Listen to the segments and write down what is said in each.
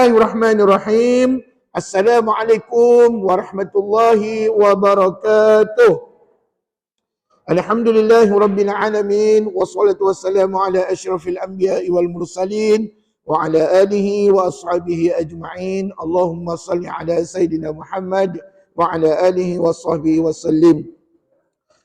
Bismillahirrahmanirrahim. Assalamualaikum warahmatullahi wabarakatuh. Alhamdulillahi rabbil alamin. Wassalatu wassalamu ala asyrafil anbiya'i wal mursalin. Wa ala alihi wa ashabihi ajma'in. Allahumma salli ala Sayyidina Muhammad. Wa ala alihi wa sahbihi wasallim.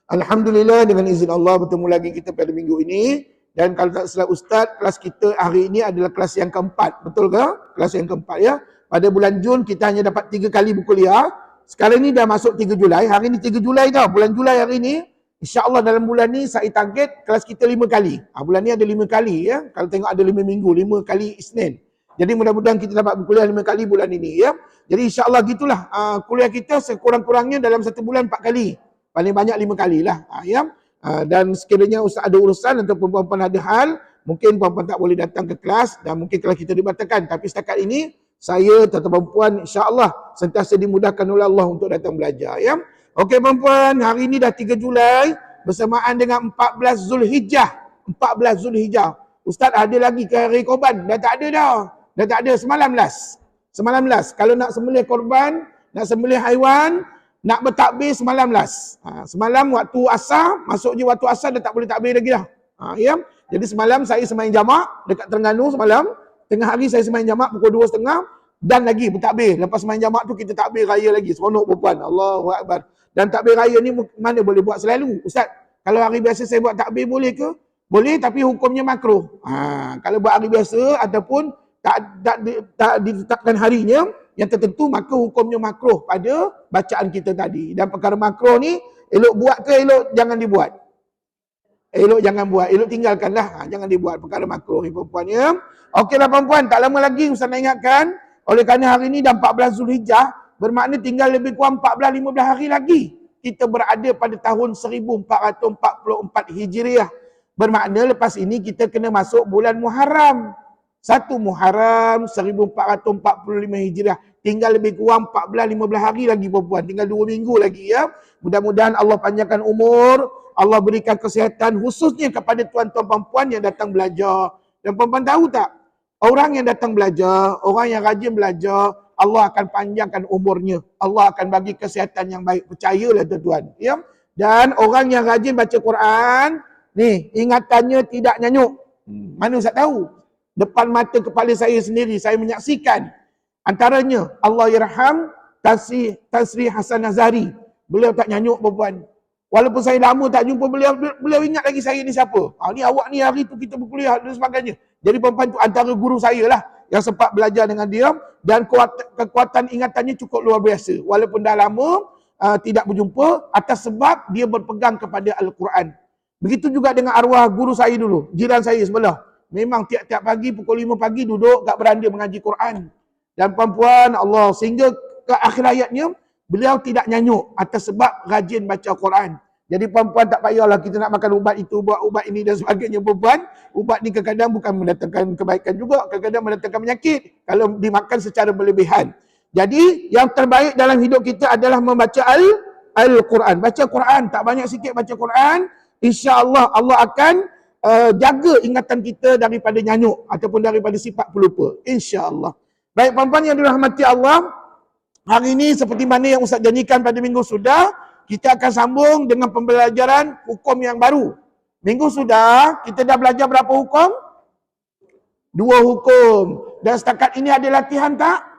Alhamdulillah, dengan izin Allah bertemu lagi kita pada minggu ini. Dan kalau tak salah Ustaz, kelas kita hari ini adalah kelas yang keempat. Betul ke? Kelas yang keempat ya. Pada bulan Jun kita hanya dapat 3 kali berkuliah. Sekarang ni dah masuk 3 Julai. Hari ni 3 Julai tau. Bulan Julai hari ni. InsyaAllah dalam bulan ni saya target kelas kita 5 kali. Bulan ni ada 5 kali ya. Kalau tengok ada 5 minggu, 5 kali Isnin. Jadi mudah-mudahan kita dapat berkuliah 5 kali bulan ini ya. Jadi insyaAllah gitulah. Kuliah kita sekurang-kurangnya dalam 1 bulan 4 kali. Paling banyak 5 kali lah. Ya. Dan sekiranya Ustaz ada urusan ataupun puan-puan ada hal, mungkin puan-puan tak boleh datang ke kelas dan mungkin kelas kita dibatalkan. Tapi setakat ini, saya atau puan-puan insya-Allah sentiasa dimudahkan oleh Allah untuk datang belajar. Ya. Okey puan-puan, hari ini dah 3 Julai bersamaan dengan 14 Zulhijjah. 14 Zulhijjah. Ustaz ada lagi ke hari korban? Dah tak ada dah. Dah tak ada, semalam last. Semalam last. Kalau nak sembelih korban, nak sembelih haiwan, nak bertakbir semalam last. Semalam waktu asar, masuk je waktu asar dah tak boleh takbir lagi dah. Ya. Jadi semalam saya sembahyang jamak dekat Terengganu semalam. Tengah hari saya sembahyang jamak pukul 2.30 dan lagi bertakbir. Lepas sembahyang jamak tu kita takbir raya lagi. Seronok perempuan. Allahu Akbar. Dan takbir raya ni mana boleh buat selalu. Ustaz, kalau hari biasa saya buat takbir boleh ke? Boleh tapi hukumnya makruh. Kalau buat hari biasa ataupun tak ditetapkan harinya yang tertentu, maka hukumnya makruh pada bacaan kita tadi. Dan perkara makruh ni, elok buat ke elok jangan dibuat? Elok jangan buat, elok tinggalkanlah. Jangan dibuat perkara makruh ni perempuan ya. Okeylah perempuan, tak lama lagi Ustaz nak ingatkan, oleh kerana hari ni dah 14 Zulhijjah, bermakna tinggal lebih kurang 14-15 hari lagi kita berada pada tahun 1444 Hijriah. Bermakna lepas ini kita kena masuk bulan Muharram. 1 Muharram 1445 Hijriah. Tinggal lebih kurang 14-15 hari lagi perempuan. Tinggal 2 minggu lagi ya. Mudah-mudahan Allah panjangkan umur. Allah berikan kesihatan khususnya kepada tuan-tuan perempuan yang datang belajar. Dan perempuan tahu tak? Orang yang datang belajar, orang yang rajin belajar, Allah akan panjangkan umurnya. Allah akan bagi kesihatan yang baik. Percayalah tuan-tuan. Ya? Dan orang yang rajin baca Quran, ni ingatannya tidak nyanyuk. Mana Ustaz tahu? Depan mata kepala saya sendiri, saya menyaksikan. Antaranya, Allah Yarham Tasri Hasan Nazari. Beliau tak nyanyuk perempuan. Walaupun saya lama tak jumpa beliau ingat lagi saya ni siapa. Ni awak ni hari tu kita berkuliah dan sebagainya. Jadi perempuan tu antara guru saya lah yang sempat belajar dengan dia. Dan kekuatan ingatannya cukup luar biasa. Walaupun dah lama tidak berjumpa atas sebab dia berpegang kepada Al-Quran. Begitu juga dengan arwah guru saya dulu, jiran saya sebelah. Memang tiap-tiap pagi pukul 5 pagi duduk kat beranda mengaji Quran. Dan perempuan Allah, sehingga ke akhir hayatnya beliau tidak nyanyuk atas sebab rajin baca Quran. Jadi perempuan tak payahlah kita nak makan ubat itu, buat ubat ini dan sebagainya perempuan. Ubat ni kadang-kadang bukan mendatangkan kebaikan juga, kadang-kadang mendatangkan penyakit kalau dimakan secara berlebihan. Jadi yang terbaik dalam hidup kita adalah membaca Al-Quran. Baca Quran, tak banyak sikit baca Quran. InsyaAllah Allah akan jaga ingatan kita daripada nyanyuk ataupun daripada sifat pelupa. InsyaAllah. Baik perempuan yang dirahmati Allah, hari ini seperti mana yang Ustaz janjikan pada minggu sudah, kita akan sambung dengan pembelajaran hukum yang baru. Minggu sudah, kita dah belajar berapa hukum? 2 hukum. Dan setakat ini ada latihan tak?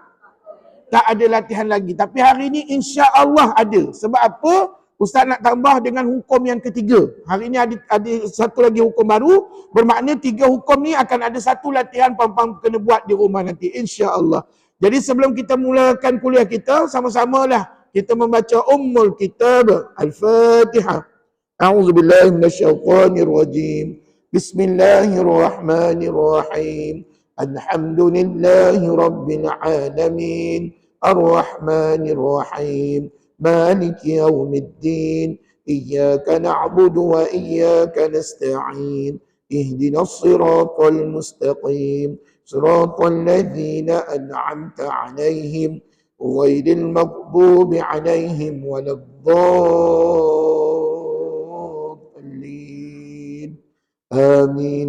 Tak ada latihan lagi. Tapi hari ini insya-Allah ada. Sebab apa? Ustaz nak tambah dengan hukum yang ketiga. Hari ini ada satu lagi hukum baru. Bermakna 3 hukum ni akan ada satu latihan perempuan kena buat di rumah nanti. InsyaAllah. Jadi sebelum kita mulakan kuliah kita, sama-samalah kita membaca Ummul Kitab Al-Fatihah. A'udzubillahi minasyaitonirrajim. Bismillahirrahmanirrahim. Alhamdulillahi Rabbil Alamin. Ar-Rahmanirrahim. مالك يوم الدين إياك نعبد وإياك نستعين اهدنا الصراط المستقيم صراط الذين أنعمت عليهم غير المغضوب عليهم ولا الضالين آمين.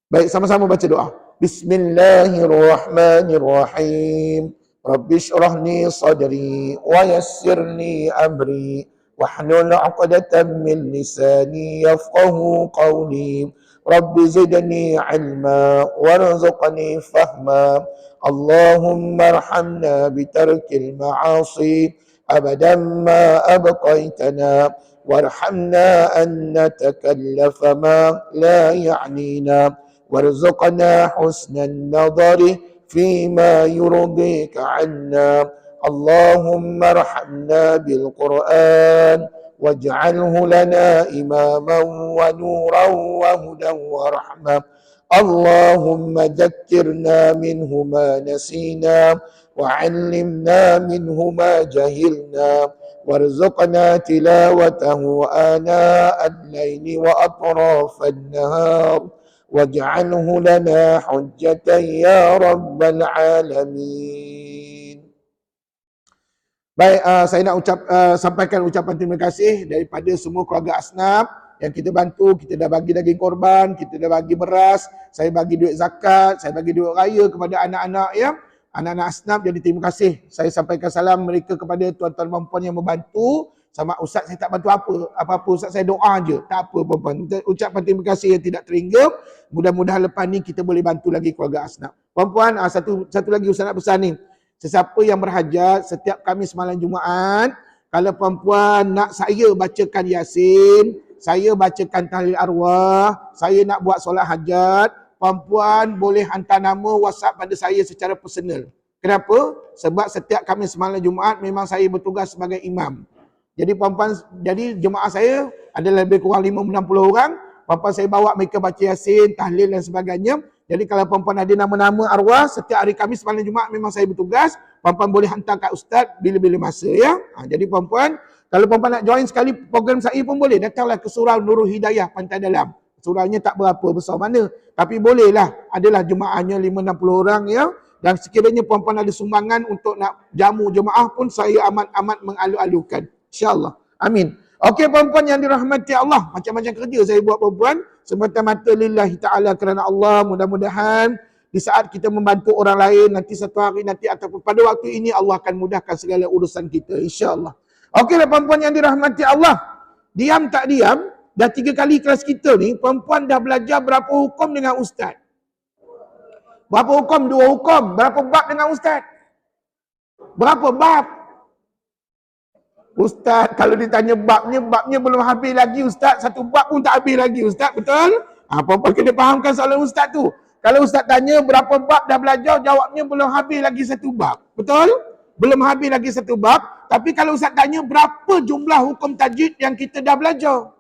Baik, sama-sama baca doa. Bismillahirrahmanirrahim. Rabbi syrah li sadri wa yassir li amri wahlul 'uqdatam min lisani yafqahu qawli. Rabbi zidni 'ilma warzuqni fahma. Allahumma arhamna bitarkil ma'asi abadan ma abqaitana warhamna an natakallafa ma la ya'nina warzuqna husnan nadari فيما يرضيك عنا. اللهم ارحمنا بالقرآن واجعله لنا إماما ونورا وهدى ورحمة. اللهم ذكرنا منه ما نسينا وعلمنا منه ما جهلنا وارزقنا تلاوته آناء الليل وأطراف النهار واجعله لنا حجة يا رب العالمين. Baik, saya nak sampaikan ucapan terima kasih daripada semua keluarga Asnaf yang kita bantu. Kita dah bagi daging korban, kita dah bagi beras, saya bagi duit zakat, saya bagi duit raya kepada anak-anak ya, anak-anak Asnaf. Jadi terima kasih. Saya sampaikan salam mereka kepada tuan-tuan dan puan yang membantu. Sama ustaz saya tak bantu apa-apa ustaz saya doa je. Tak apa puan-puan. Ucapan terima kasih yang tidak terhingga. Mudah-mudahan lepas ni kita boleh bantu lagi keluarga Asnaf. Puan-puan, satu lagi ustaz nak pesan ni. Sesiapa yang berhajat setiap Khamis malam Jumaat, kalau puan-puan nak saya bacakan Yasin, saya bacakan tahlil arwah, saya nak buat solat hajat, puan-puan boleh hantar nama WhatsApp pada saya secara personal. Kenapa? Sebab setiap Khamis malam Jumaat memang saya bertugas sebagai imam. Jadi puan-puan, jadi jemaah saya ada lebih kurang 60 orang. Puan-puan saya bawa mereka baca Yasin, tahlil dan sebagainya. Jadi kalau puan-puan ada nama-nama arwah, setiap hari Khamis malam Jumaat memang saya bertugas. Puan-puan boleh hantar kat ustaz bila-bila masa ya. Jadi puan-puan, kalau puan-puan nak join sekali program saya pun boleh. Datanglah ke Surau Nurul Hidayah Pantai Dalam. Suraunya tak berapa besar mana. Tapi bolehlah, adalah jemaahnya 5-60 orang ya. Dan sekiranya puan-puan ada sumbangan untuk nak jamu jemaah pun saya amat-amat mengalu-alukan. InsyaAllah. Amin. Okey puan-puan yang dirahmati Allah. Macam-macam kerja saya buat puan-puan. Semata-mata lillahi ta'ala kerana Allah. Mudah-mudahan di saat kita membantu orang lain nanti satu hari nanti ataupun pada waktu ini Allah akan mudahkan segala urusan kita. InsyaAllah. Okeylah puan-puan yang dirahmati Allah. Diam tak diam. Dah 3 kali kelas kita ni. Puan-puan dah belajar berapa hukum dengan ustaz. Berapa hukum? 2 hukum. Berapa bab dengan ustaz? Berapa bab? Ustaz, kalau ditanya babnya belum habis lagi ustaz. Satu bab pun tak habis lagi ustaz, betul? Puan-puan kena fahamkan soalan ustaz tu. Kalau ustaz tanya berapa bab dah belajar, jawabnya belum habis lagi satu bab. Betul? Belum habis lagi satu bab. Tapi kalau ustaz tanya berapa jumlah hukum tajwid yang kita dah belajar?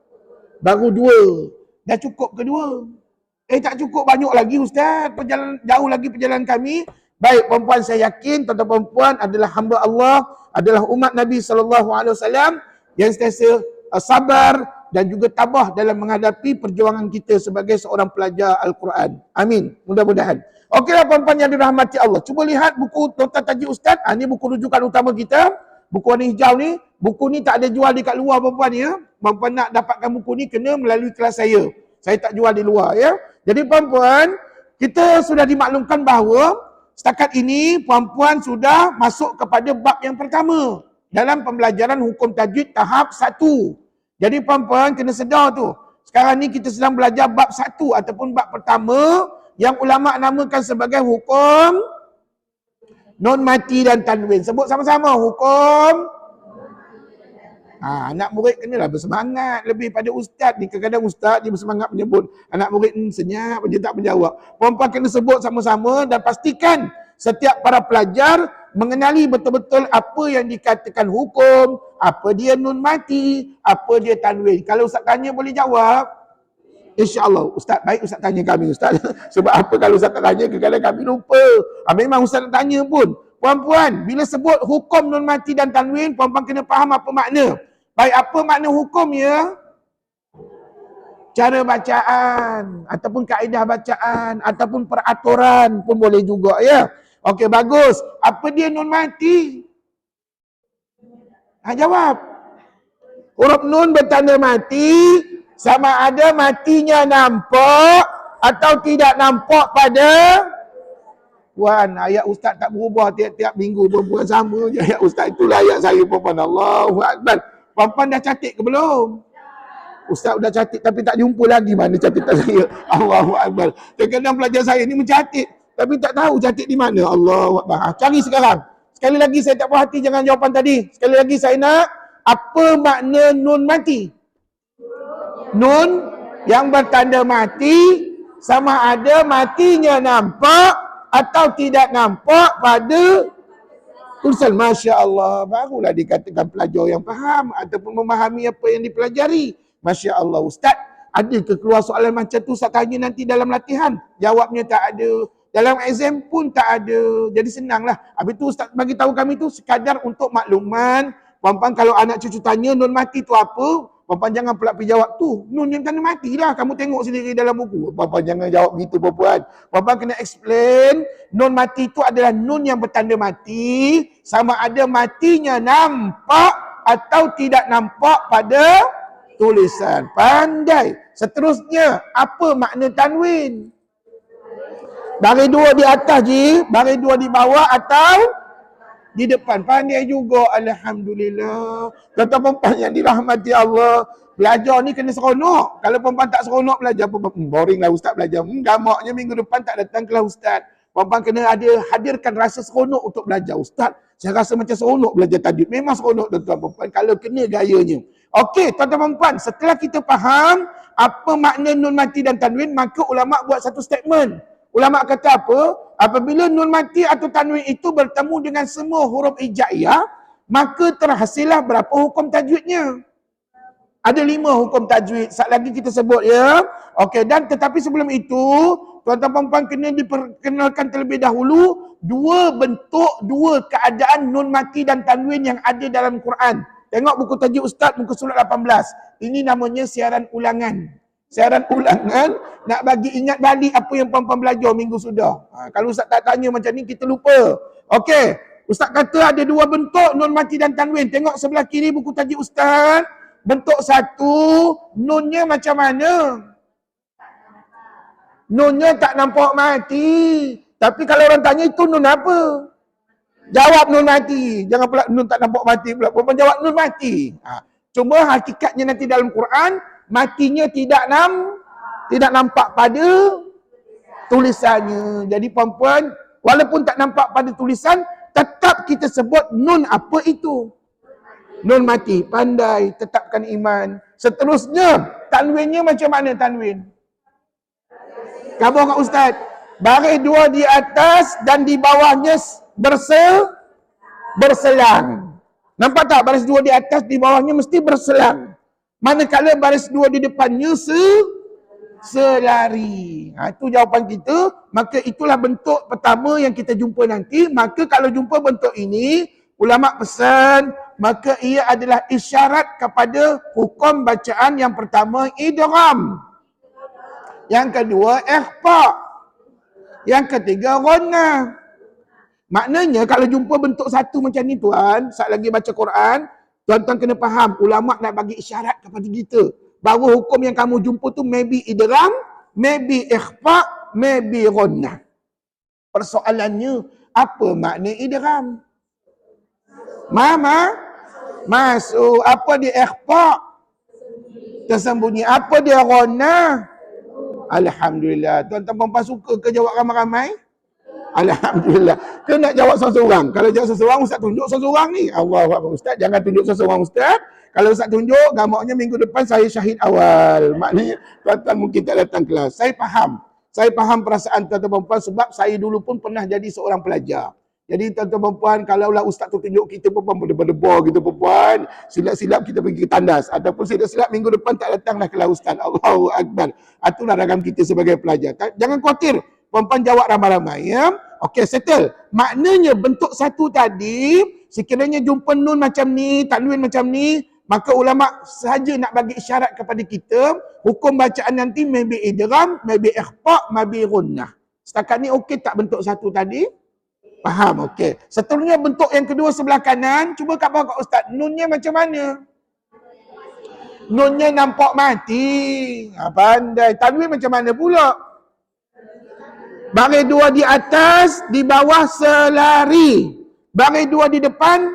Baru 2. Dah cukup ke 2? Tak cukup, banyak lagi ustaz. Jauh lagi perjalanan kami. Baik puan-puan, saya yakin tuan-tuan puan adalah hamba Allah, adalah umat Nabi SAW yang sentiasa sabar dan juga tabah dalam menghadapi perjuangan kita sebagai seorang pelajar Al-Quran. Amin. Mudah-mudahan. Okeylah puan-puan yang dirahmati Allah. Cuba lihat buku Nota Taji Ustaz. Ini buku rujukan utama kita. Buku warna hijau ni. Buku ni tak ada jual dekat luar puan-puan ya. Puan-puan nak dapatkan buku ni kena melalui kelas saya. Saya tak jual di luar ya. Jadi puan-puan, kita sudah dimaklumkan bahawa setakat ini puan-puan sudah masuk kepada bab yang pertama dalam pembelajaran hukum tajwid tahap 1. Jadi puan-puan kena sedar tu. Sekarang ni kita sedang belajar bab 1 ataupun bab pertama yang ulama namakan sebagai hukum non mati dan tanwin. Sebut sama-sama hukum. Anak murid kenalah bersemangat lebih pada ustaz ni. Kadang-kadang ustaz dia bersemangat menyebut, anak murid senyap je tak menjawab. Puan-puan kena sebut sama-sama dan pastikan setiap para pelajar mengenali betul-betul apa yang dikatakan hukum, apa dia nun mati, apa dia tanwin. Kalau ustaz tanya boleh jawab, InsyaAllah. Ustaz, baik ustaz tanya kami ustaz. Sebab apa kalau ustaz tak tanya, kadang-kadang kami lupa. Memang ustaz nak tanya pun. Puan-puan, bila sebut hukum nun mati dan tanwin, puan-puan kena faham apa makna. Baik, apa makna hukum ya? Cara bacaan, ataupun kaedah bacaan, ataupun peraturan pun boleh juga ya. Okey, bagus. Apa dia nun mati? Jawab. Huruf nun bertanda mati, sama ada matinya nampak atau tidak nampak pada puan. Ayat ustaz tak berubah tiap-tiap minggu, perempuan sama je ayat ustaz. Itulah ayat saya, perempuan. Allahu Akbar. Perempuan dah cantik ke belum? Ustaz dah cantik tapi tak jumpa lagi mana cantikan saya. Allahu Akbar. Kadang-kadang pelajar saya ni mencantik tapi tak tahu cantik di mana. Allahu Akbar. Cari sekarang. Sekali lagi saya tak puas hati jangan jawapan tadi. Sekali lagi saya nak, apa makna nun mati? Nun yang bertanda mati sama ada matinya nampak atau tidak nampak pada tulisan. Masya Allah, barulah dikatakan pelajar yang faham ataupun memahami apa yang dipelajari. Masya Allah, Ustaz, ada ke keluar soalan macam tu? Ustaz tanya nanti dalam latihan. Jawabnya tak ada. Dalam exam pun tak ada. Jadi senanglah. Habis tu Ustaz bagi tahu kami tu sekadar untuk makluman. Puan-puan kalau anak cucu tanya nun mati tu apa? Puan-puan jangan pula pergi jawab tu. Nun yang tanda mati lah. Kamu tengok sendiri dalam buku. Puan-puan jangan jawab begitu puan-puan. Puan-puan kena explain. Nun mati tu adalah nun yang bertanda mati. Sama ada matinya nampak atau tidak nampak pada tulisan. Pandai. Seterusnya, apa makna tanwin? Baris dua di atas je, baris dua di bawah atau di depan. Pandai juga, alhamdulillah. Tuan-tuan perempuan yang dirahmati Allah, belajar ni kena seronok. Kalau perempuan tak seronok belajar, boring lah ustaz belajar. Gamaknya minggu depan tak datang kelas ustaz. Perempuan kena hadirkan rasa seronok untuk belajar. Ustaz, saya rasa macam seronok belajar tajwid. Memang seronok tuan-tuan perempuan kalau kena gayanya. Okey, tuan-tuan perempuan, setelah kita faham apa makna nun mati dan tanwin, maka ulama buat satu statement. Ulama kata apa? Apabila nun mati atau tanwin itu bertemu dengan semua huruf hijaiyah, maka terhasillah berapa hukum tajwidnya? Ada 5 hukum tajwid. Sat lagi kita sebut ya. Okey, dan tetapi sebelum itu, tuan-tuan perempuan kena diperkenalkan terlebih dahulu dua bentuk, dua keadaan nun mati dan tanwin yang ada dalam Quran. Tengok buku tajwid Ustaz muka surat 18. Ini namanya siaran ulangan. Siaran ulangan nak bagi ingat balik apa yang puan-puan belajar minggu sudah. Kalau Ustaz tak tanya macam ni kita lupa. Okey, Ustaz kata ada 2 bentuk nun mati dan tanwin. Tengok sebelah kiri buku tajwid Ustaz. Bentuk satu, nunnya macam mana? Nunnya tak nampak mati. Tapi kalau orang tanya itu nun apa? Jawab nun mati. Jangan pula nun tak nampak mati pula. Puan jawab nun mati. Cuma hakikatnya nanti dalam Quran, matinya tidak nampak pada tulisannya. Jadi puan-puan, walaupun tak nampak pada tulisan, tetap kita sebut nun apa itu? Nun mati. Pandai, tetapkan iman. Seterusnya, tanwinnya macam mana tanwin? Khabar kat Ustaz. Baris 2 di atas dan di bawahnya berselang. Nampak tak? Baris 2 di atas, di bawahnya mesti berselang. Manakala baris 2 di depannya selari. Itu jawapan kita. Maka itulah bentuk pertama yang kita jumpa nanti. Maka kalau jumpa bentuk ini, ulama pesan, maka ia adalah isyarat kepada hukum bacaan. Yang pertama, idgham. Yang kedua, ikhfa. Yang ketiga, ghunnah. Maknanya kalau jumpa bentuk satu macam ni tuan, saat lagi baca Quran, tuan-tuan kena faham, ulama nak bagi isyarat kepada kita. Bahawa hukum yang kamu jumpa tu maybe idgham, maybe ikhfa, maybe ghunnah. Persoalannya, apa makna idgham? Masuk. Apa dia ikhfa? Tersembunyi. Apa dia ghunnah? Alhamdulillah. Tuan-tuan perempuan suka ke jawab ramai-ramai? Alhamdulillah. Kau nak jawab seorang-seorang. Kalau jawab seorang-seorang, Ustaz tunjuk seorang-seorang ni. Allahu Ustaz, jangan tunjuk seorang-seorang Ustaz. Kalau Ustaz tunjuk, gamaknya minggu depan saya syahid awal. Maknanya tuan-tuan mungkin tak datang kelas. Saya faham. Saya faham perasaan tuan-tuan perempuan sebab saya dulu pun pernah jadi seorang pelajar. Jadi tuan-tuan perempuan, kalaulah Ustaz tu tunjuk kita perempuan berdebar-debar gitu perempuan, silap-silap kita pergi ke tandas. Ataupun silap-silap minggu depan tak datanglah kelas Ustaz. Allahu Akbar. Itulah ragam kita sebagai pelajar. Jangan khawatir. Perempuan jawab ramai-ramai ya. Okey, settle. Maknanya bentuk satu tadi, sekiranya jumpa nun macam ni, tanwin macam ni, maka ulama sahaja nak bagi isyarat kepada kita, hukum bacaan nanti maybe idgham, maybe ikhfa, maybe ghunnah. Setakat ni okey tak bentuk satu tadi? Faham, okey. Seterusnya bentuk yang kedua sebelah kanan, cuba kat bawah kat Ustaz, nunnya macam mana? Nunnya nampak mati. Pandai. Tanwin macam mana pula? Baris dua di atas, di bawah selari. Baris dua di depan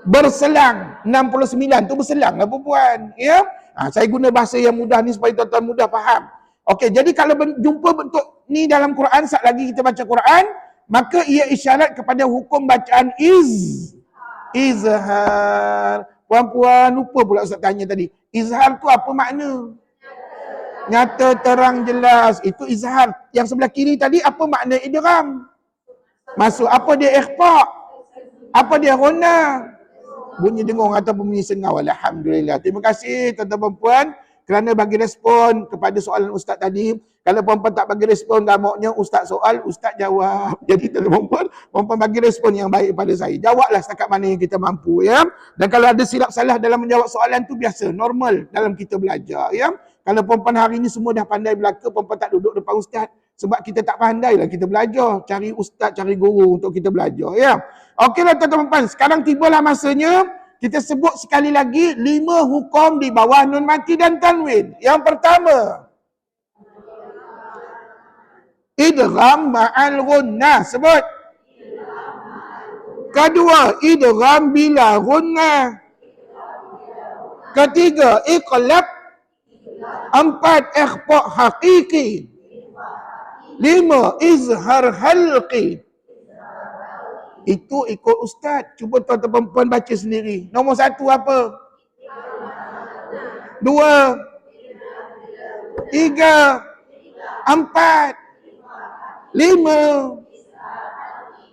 berselang. 69 tu berselang lah perempuan. Ya? Saya guna bahasa yang mudah ni supaya tuan-tuan mudah faham. Okey, jadi kalau jumpa bentuk ni dalam Quran, saat lagi kita baca Quran, maka ia isyarat kepada hukum bacaan izhar. Puan-puan lupa pula Ustaz tanya tadi. Izhar tu apa makna? Nyata, terang, jelas. Itu izhar. Yang sebelah kiri tadi apa makna idgham? Masuk. Apa dia ikhfa? Apa dia ghunna? Bunyi dengung ataupun bunyi sengau. Alhamdulillah. Terima kasih tuan-tuan puan kerana bagi respon kepada soalan Ustaz tadi. Kalau puan-puan tak bagi respon, gamuknya Ustaz soal, Ustaz jawab. Jadi tuan-tuan puan-puan bagi respon yang baik pada saya. Jawablah setakat mana yang kita mampu, ya. Dan kalau ada silap salah dalam menjawab soalan tu biasa, normal dalam kita belajar, ya. Kalau puan-puan hari ni semua dah pandai belaka, puan-puan tak duduk depan Ustaz. Sebab kita tak pandai lah kita belajar. Cari Ustaz, cari guru untuk kita belajar, ya. Okeylah tuan-tuan puan, sekarang tibalah masanya kita sebut sekali lagi 5 hukum di bawah nun mati dan tanwin. Yang pertama, idgham ma'al ghunnah. Sebut. Kedua, idgham bila ghunnah. Ketiga, iqlab. 4, ikhfa haqiqi. 5, izhar halqi. Itu ikut Ustaz. Cuba tuan-tuan puan baca sendiri. Nombor 1 apa? 2, 3, 4, 5.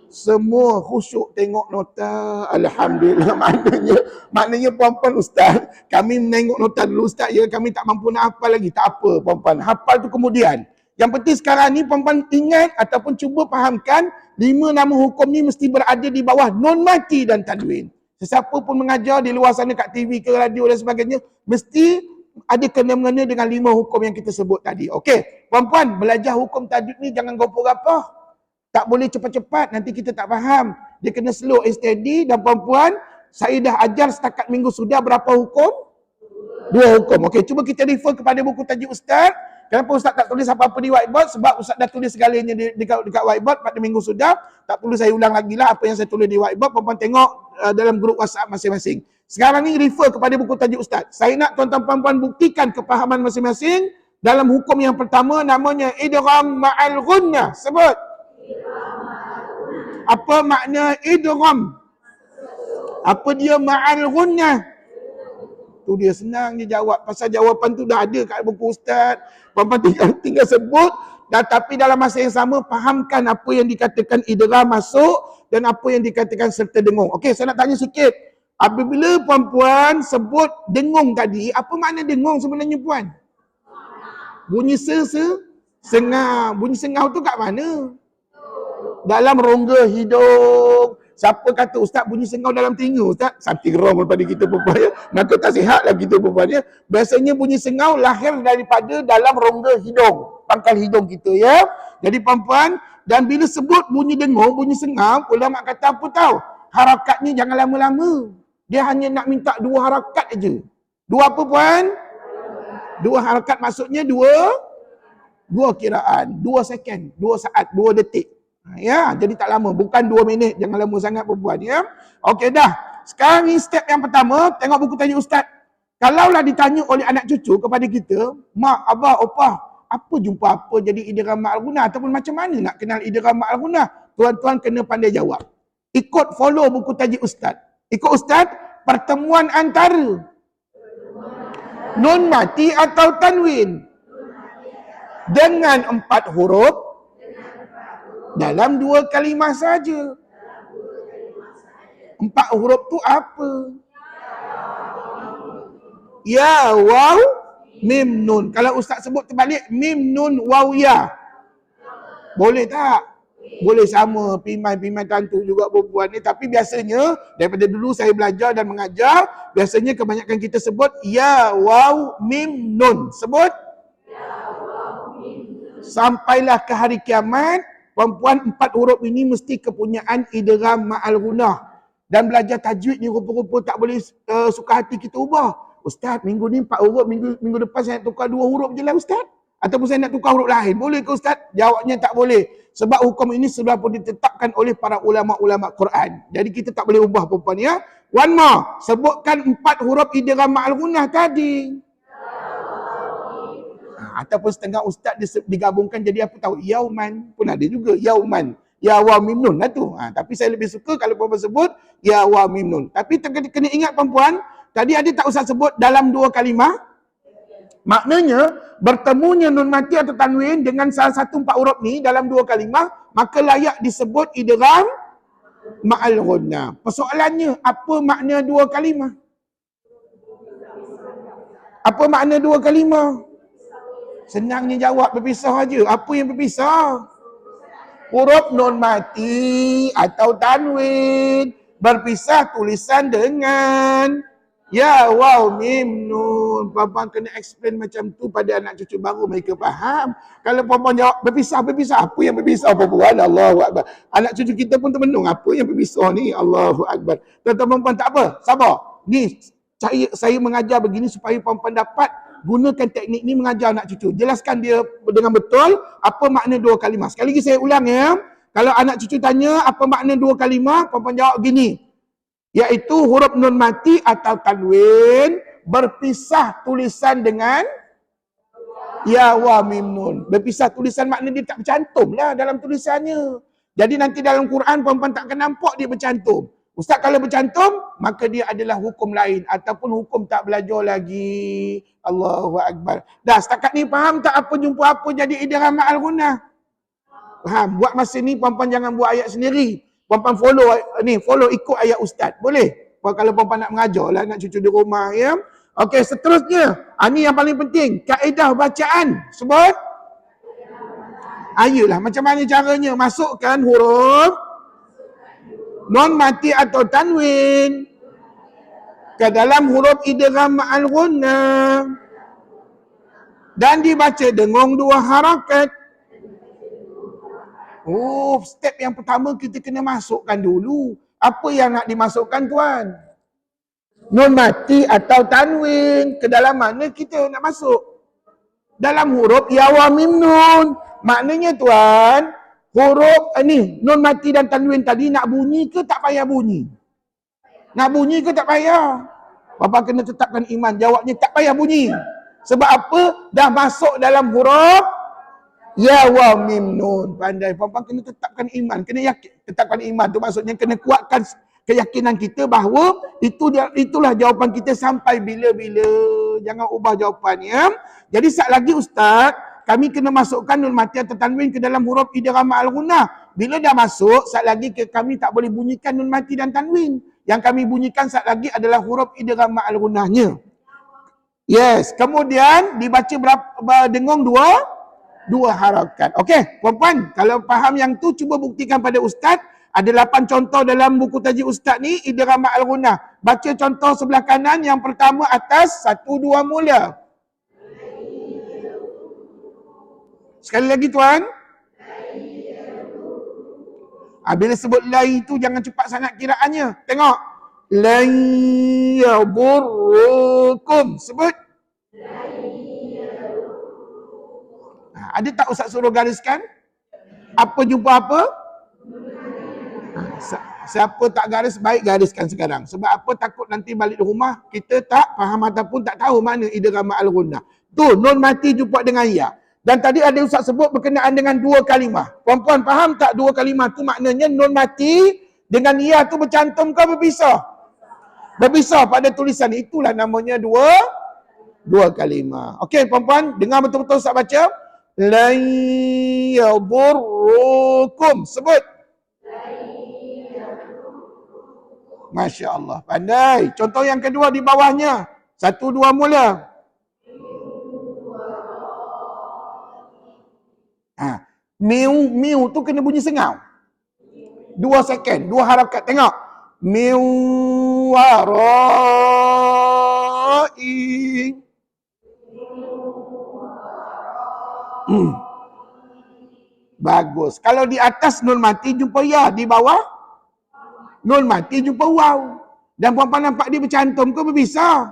Semua khusyuk tengok nota. Alhamdulillah. Maknanya puan-puan Ustaz, kami menengok nota dulu Ustaz, ya, kami tak mampu nak hafal lagi. Tak apa puan-puan, hafal tu kemudian. Yang penting sekarang ni puan-puan ingat ataupun cuba fahamkan 5 nama hukum ni mesti berada di bawah nun mati dan tanwin. Sesiapa pun mengajar di luar sana kat TV ke radio dan sebagainya, mesti ada kena-mengena dengan 5 hukum yang kita sebut tadi. Okey, puan-puan belajar hukum tajwid ni jangan gopoh-gapoh. Tak boleh cepat-cepat, nanti kita tak faham. Dia kena slow and steady. Dan puan-puan, saya dah ajar setakat minggu sudah berapa hukum? 2 hukum. Okey, cuba kita refer kepada buku tajwid Ustaz. Kenapa Ustaz tak tulis apa-apa di whiteboard? Sebab Ustaz dah tulis segalanya dekat whiteboard pada minggu sudah. Tak perlu saya ulang lagi lah apa yang saya tulis di whiteboard. Puan-puan tengok dalam grup WhatsApp masing-masing. Sekarang ni refer kepada buku tajwid Ustaz. Saya nak tuan-tuan puan-puan buktikan kepahaman masing-masing dalam hukum yang pertama, namanya idgham ma'al ghunnah. Sebut. Apa makna idgham? Apa dia ma'al ghunnah? Tu dia senang dia jawab. Pasal jawapan tu dah ada kat buku Ustaz. Puan-puan tinggal sebut. Dan tapi dalam masa yang sama, fahamkan apa yang dikatakan idgham masuk dan apa yang dikatakan serta dengung. Okey, saya nak tanya sikit. Apabila puan-puan sebut dengung tadi, apa makna dengung sebenarnya puan? Bunyi sengau. Bunyi sengau tu kat mana? Dalam rongga hidung. Siapa kata Ustaz bunyi sengau dalam telinga? Ustaz, something wrong daripada kita perempuan, ya. Maka tak sihat lah kita perempuan, ya. Biasanya bunyi sengau lahir daripada dalam rongga hidung, pangkal hidung kita, ya. Jadi perempuan, dan bila sebut bunyi dengung, bunyi sengau, ulama kata apa tahu? Harakatnya jangan lama-lama. Dia hanya nak minta 2 harakat aja. 2 apa puan? 2 harakat maksudnya 2 kiraan, 2 second, 2 saat, 2 detik. Ya, jadi tak lama, bukan 2 minit, jangan lama sangat perempuan, ya. Okey dah. Sekarang ni step yang pertama, tengok buku tajwid Ustaz. Kalaulah ditanya oleh anak cucu kepada kita, mak, abah, opah, apa jumpa apa jadi idgham ma'al ghunnah ataupun macam mana nak kenal idgham ma'al ghunnah? Tuan-tuan kena pandai jawab. Ikut follow buku tajwid Ustaz. Ikut Ustaz, pertemuan antara nun mati atau tanwin dengan 4 huruf dalam 2 kalimah saja. 4 huruf tu apa? Ya, waw, mim, nun. Kalau Ustaz sebut terbalik, mim, nun, waw, ya. Boleh tak? Boleh sama. Pimai tentu juga perempuan ni. Tapi biasanya, daripada dulu saya belajar dan mengajar, biasanya kebanyakan kita sebut ya, waw, mim, nun. Sebut? Sampailah ke hari kiamat, perempuan 4 huruf ini mesti kepunyaan idgham ma'al ghunnah. Dan belajar tajwid ni rupa-rupa tak boleh suka hati kita ubah. Ustaz, minggu ni 4 huruf, minggu depan saya tukar 2 huruf je lah Ustaz. Ataupun saya nak tukar huruf lain. Boleh ke Ustaz? Jawabnya tak boleh. Sebab hukum ini sudah pun ditetapkan oleh para ulama-ulama Quran. Jadi kita tak boleh ubah perempuan ya. One more. Sebutkan 4 huruf idgham ma'al gunnah tadi. Ataupun setengah ustaz digabungkan jadi apa tahu? Yauman. Pun ada juga. Yauman. Ya wa mim nun lah tu. Tapi saya lebih suka kalau perempuan sebut ya wa mim nun. Tapi kena ingat perempuan, tadi ada tak usah sebut dalam 2 kalimah? Maknanya, bertemunya nun mati atau tanwin dengan salah satu 4 huruf ni dalam 2 kalimah, maka layak disebut idgham ma'al gunnah. Persoalannya, apa makna 2 kalimah? Apa makna 2 kalimah? Senangnya jawab, berpisah aja. Apa yang berpisah? Huruf nun mati atau tanwin. Berpisah tulisan dengan ya, waw, mim, nun. Puan-puan kena explain macam tu pada anak cucu baru, mereka faham. Kalau puan-puan jawab, berpisah. Apa yang berpisah puan-puan? Allahu Akbar. Anak cucu kita pun termenung. Apa yang berpisah ni? Allahu Akbar. Tuan-tuan puan-puan tak apa, sabar. Ni, saya mengajar begini supaya puan-puan dapat gunakan teknik ni mengajar anak cucu. Jelaskan dia dengan betul apa makna 2 kalimah. Sekali lagi saya ulang ya. Kalau anak cucu tanya apa makna 2 kalimah, puan-puan jawab gini. Iaitu huruf nun mati atau tanwin berpisah tulisan dengan ya wa mim nun. Berpisah tulisan makna dia tak bercantum lah dalam tulisannya. Jadi nanti dalam Quran puan-puan tak akan nampak dia bercantum. Ustaz kalau bercantum, maka dia adalah hukum lain ataupun hukum tak belajar lagi. Allahu Akbar. Dah setakat ni faham tak apa jumpa apa jadi idgham ma'al gunnah? Faham? Buat masa ni puan-puan jangan buat ayat sendiri. Puan-puan follow ikut ayat ustaz. Boleh? Kalau puan-puan nak mengajar lah nak cucu di rumah ya. Okey, seterusnya. Ini yang paling penting. Kaedah bacaan. Sebut. Ayolah, macam mana caranya? Masukkan huruf non mati atau tanwin ke dalam huruf idgham ma'al gunnah dan dibaca dengung 2 harakat. Step yang pertama kita kena masukkan dulu. Apa yang nak dimasukkan tuan? Nun mati atau tanwin. Ke dalam mana kita nak masuk? Dalam huruf ya wa mim nun. Maknanya tuan, huruf nun mati dan tanwin tadi nak bunyi ke tak payah bunyi? Nak bunyi ke tak payah? Bapa kena tetapkan iman. Jawabnya tak payah bunyi. Sebab apa? Dah masuk dalam huruf ya wa mim nun. Pandai. Puan-puan kena tetapkan iman. Kena yakin. Tetapkan iman tu maksudnya kena kuatkan keyakinan kita bahawa itulah jawapan kita sampai bila-bila. Jangan ubah jawapannya. Jadi sekali lagi Ustaz, kami kena masukkan nun mati atau tanwin ke dalam huruf idgham ma'al gunnah. Bila dah masuk, sekali lagi kami tak boleh bunyikan nun mati dan tanwin. Yang kami bunyikan sekali lagi adalah huruf idgham ma'al gunnahnya. Yes. Kemudian dibaca dengung 2 harakat. Okey, puan-puan, kalau faham yang tu cuba buktikan pada ustaz. Ada 8 contoh dalam buku tajuk ustaz ni, idgham ma'al gunnah. Baca contoh sebelah kanan, yang pertama atas 1 2 mula. Sekali lagi tuan. Bila sebut lai tu jangan cepat sangat kiraannya. Tengok. Lan yadurrukum. Sebut. Ada tak ustaz suruh gariskan? Apa jumpa apa? Siapa tak garis, baik gariskan sekarang. Sebab apa? Takut nanti balik di rumah, kita tak faham ataupun tak tahu mana idgham ma'al gunnah. Tu, nun mati jumpa dengan ya. Dan tadi ada ustaz sebut berkenaan dengan 2 kalimah. Puan-puan faham tak 2 kalimah tu maknanya nun mati dengan ya tu bercantum ke berpisah? Berpisah pada tulisan. Itulah namanya 2 kalimah. Okey puan-puan, dengar betul-betul ustaz baca. Lan yadurrukum. Sebut. Masya Allah, pandai. Contoh yang kedua di bawahnya. 1 2 mula. Miu tu kena bunyi sengau. 2 second, 2 harakat. Tengok. Miu warai. Bagus. Kalau di atas nun mati jumpa ya, di bawah nun mati jumpa waw. Dan puan-puan nampak dia bercantum ke berpisah?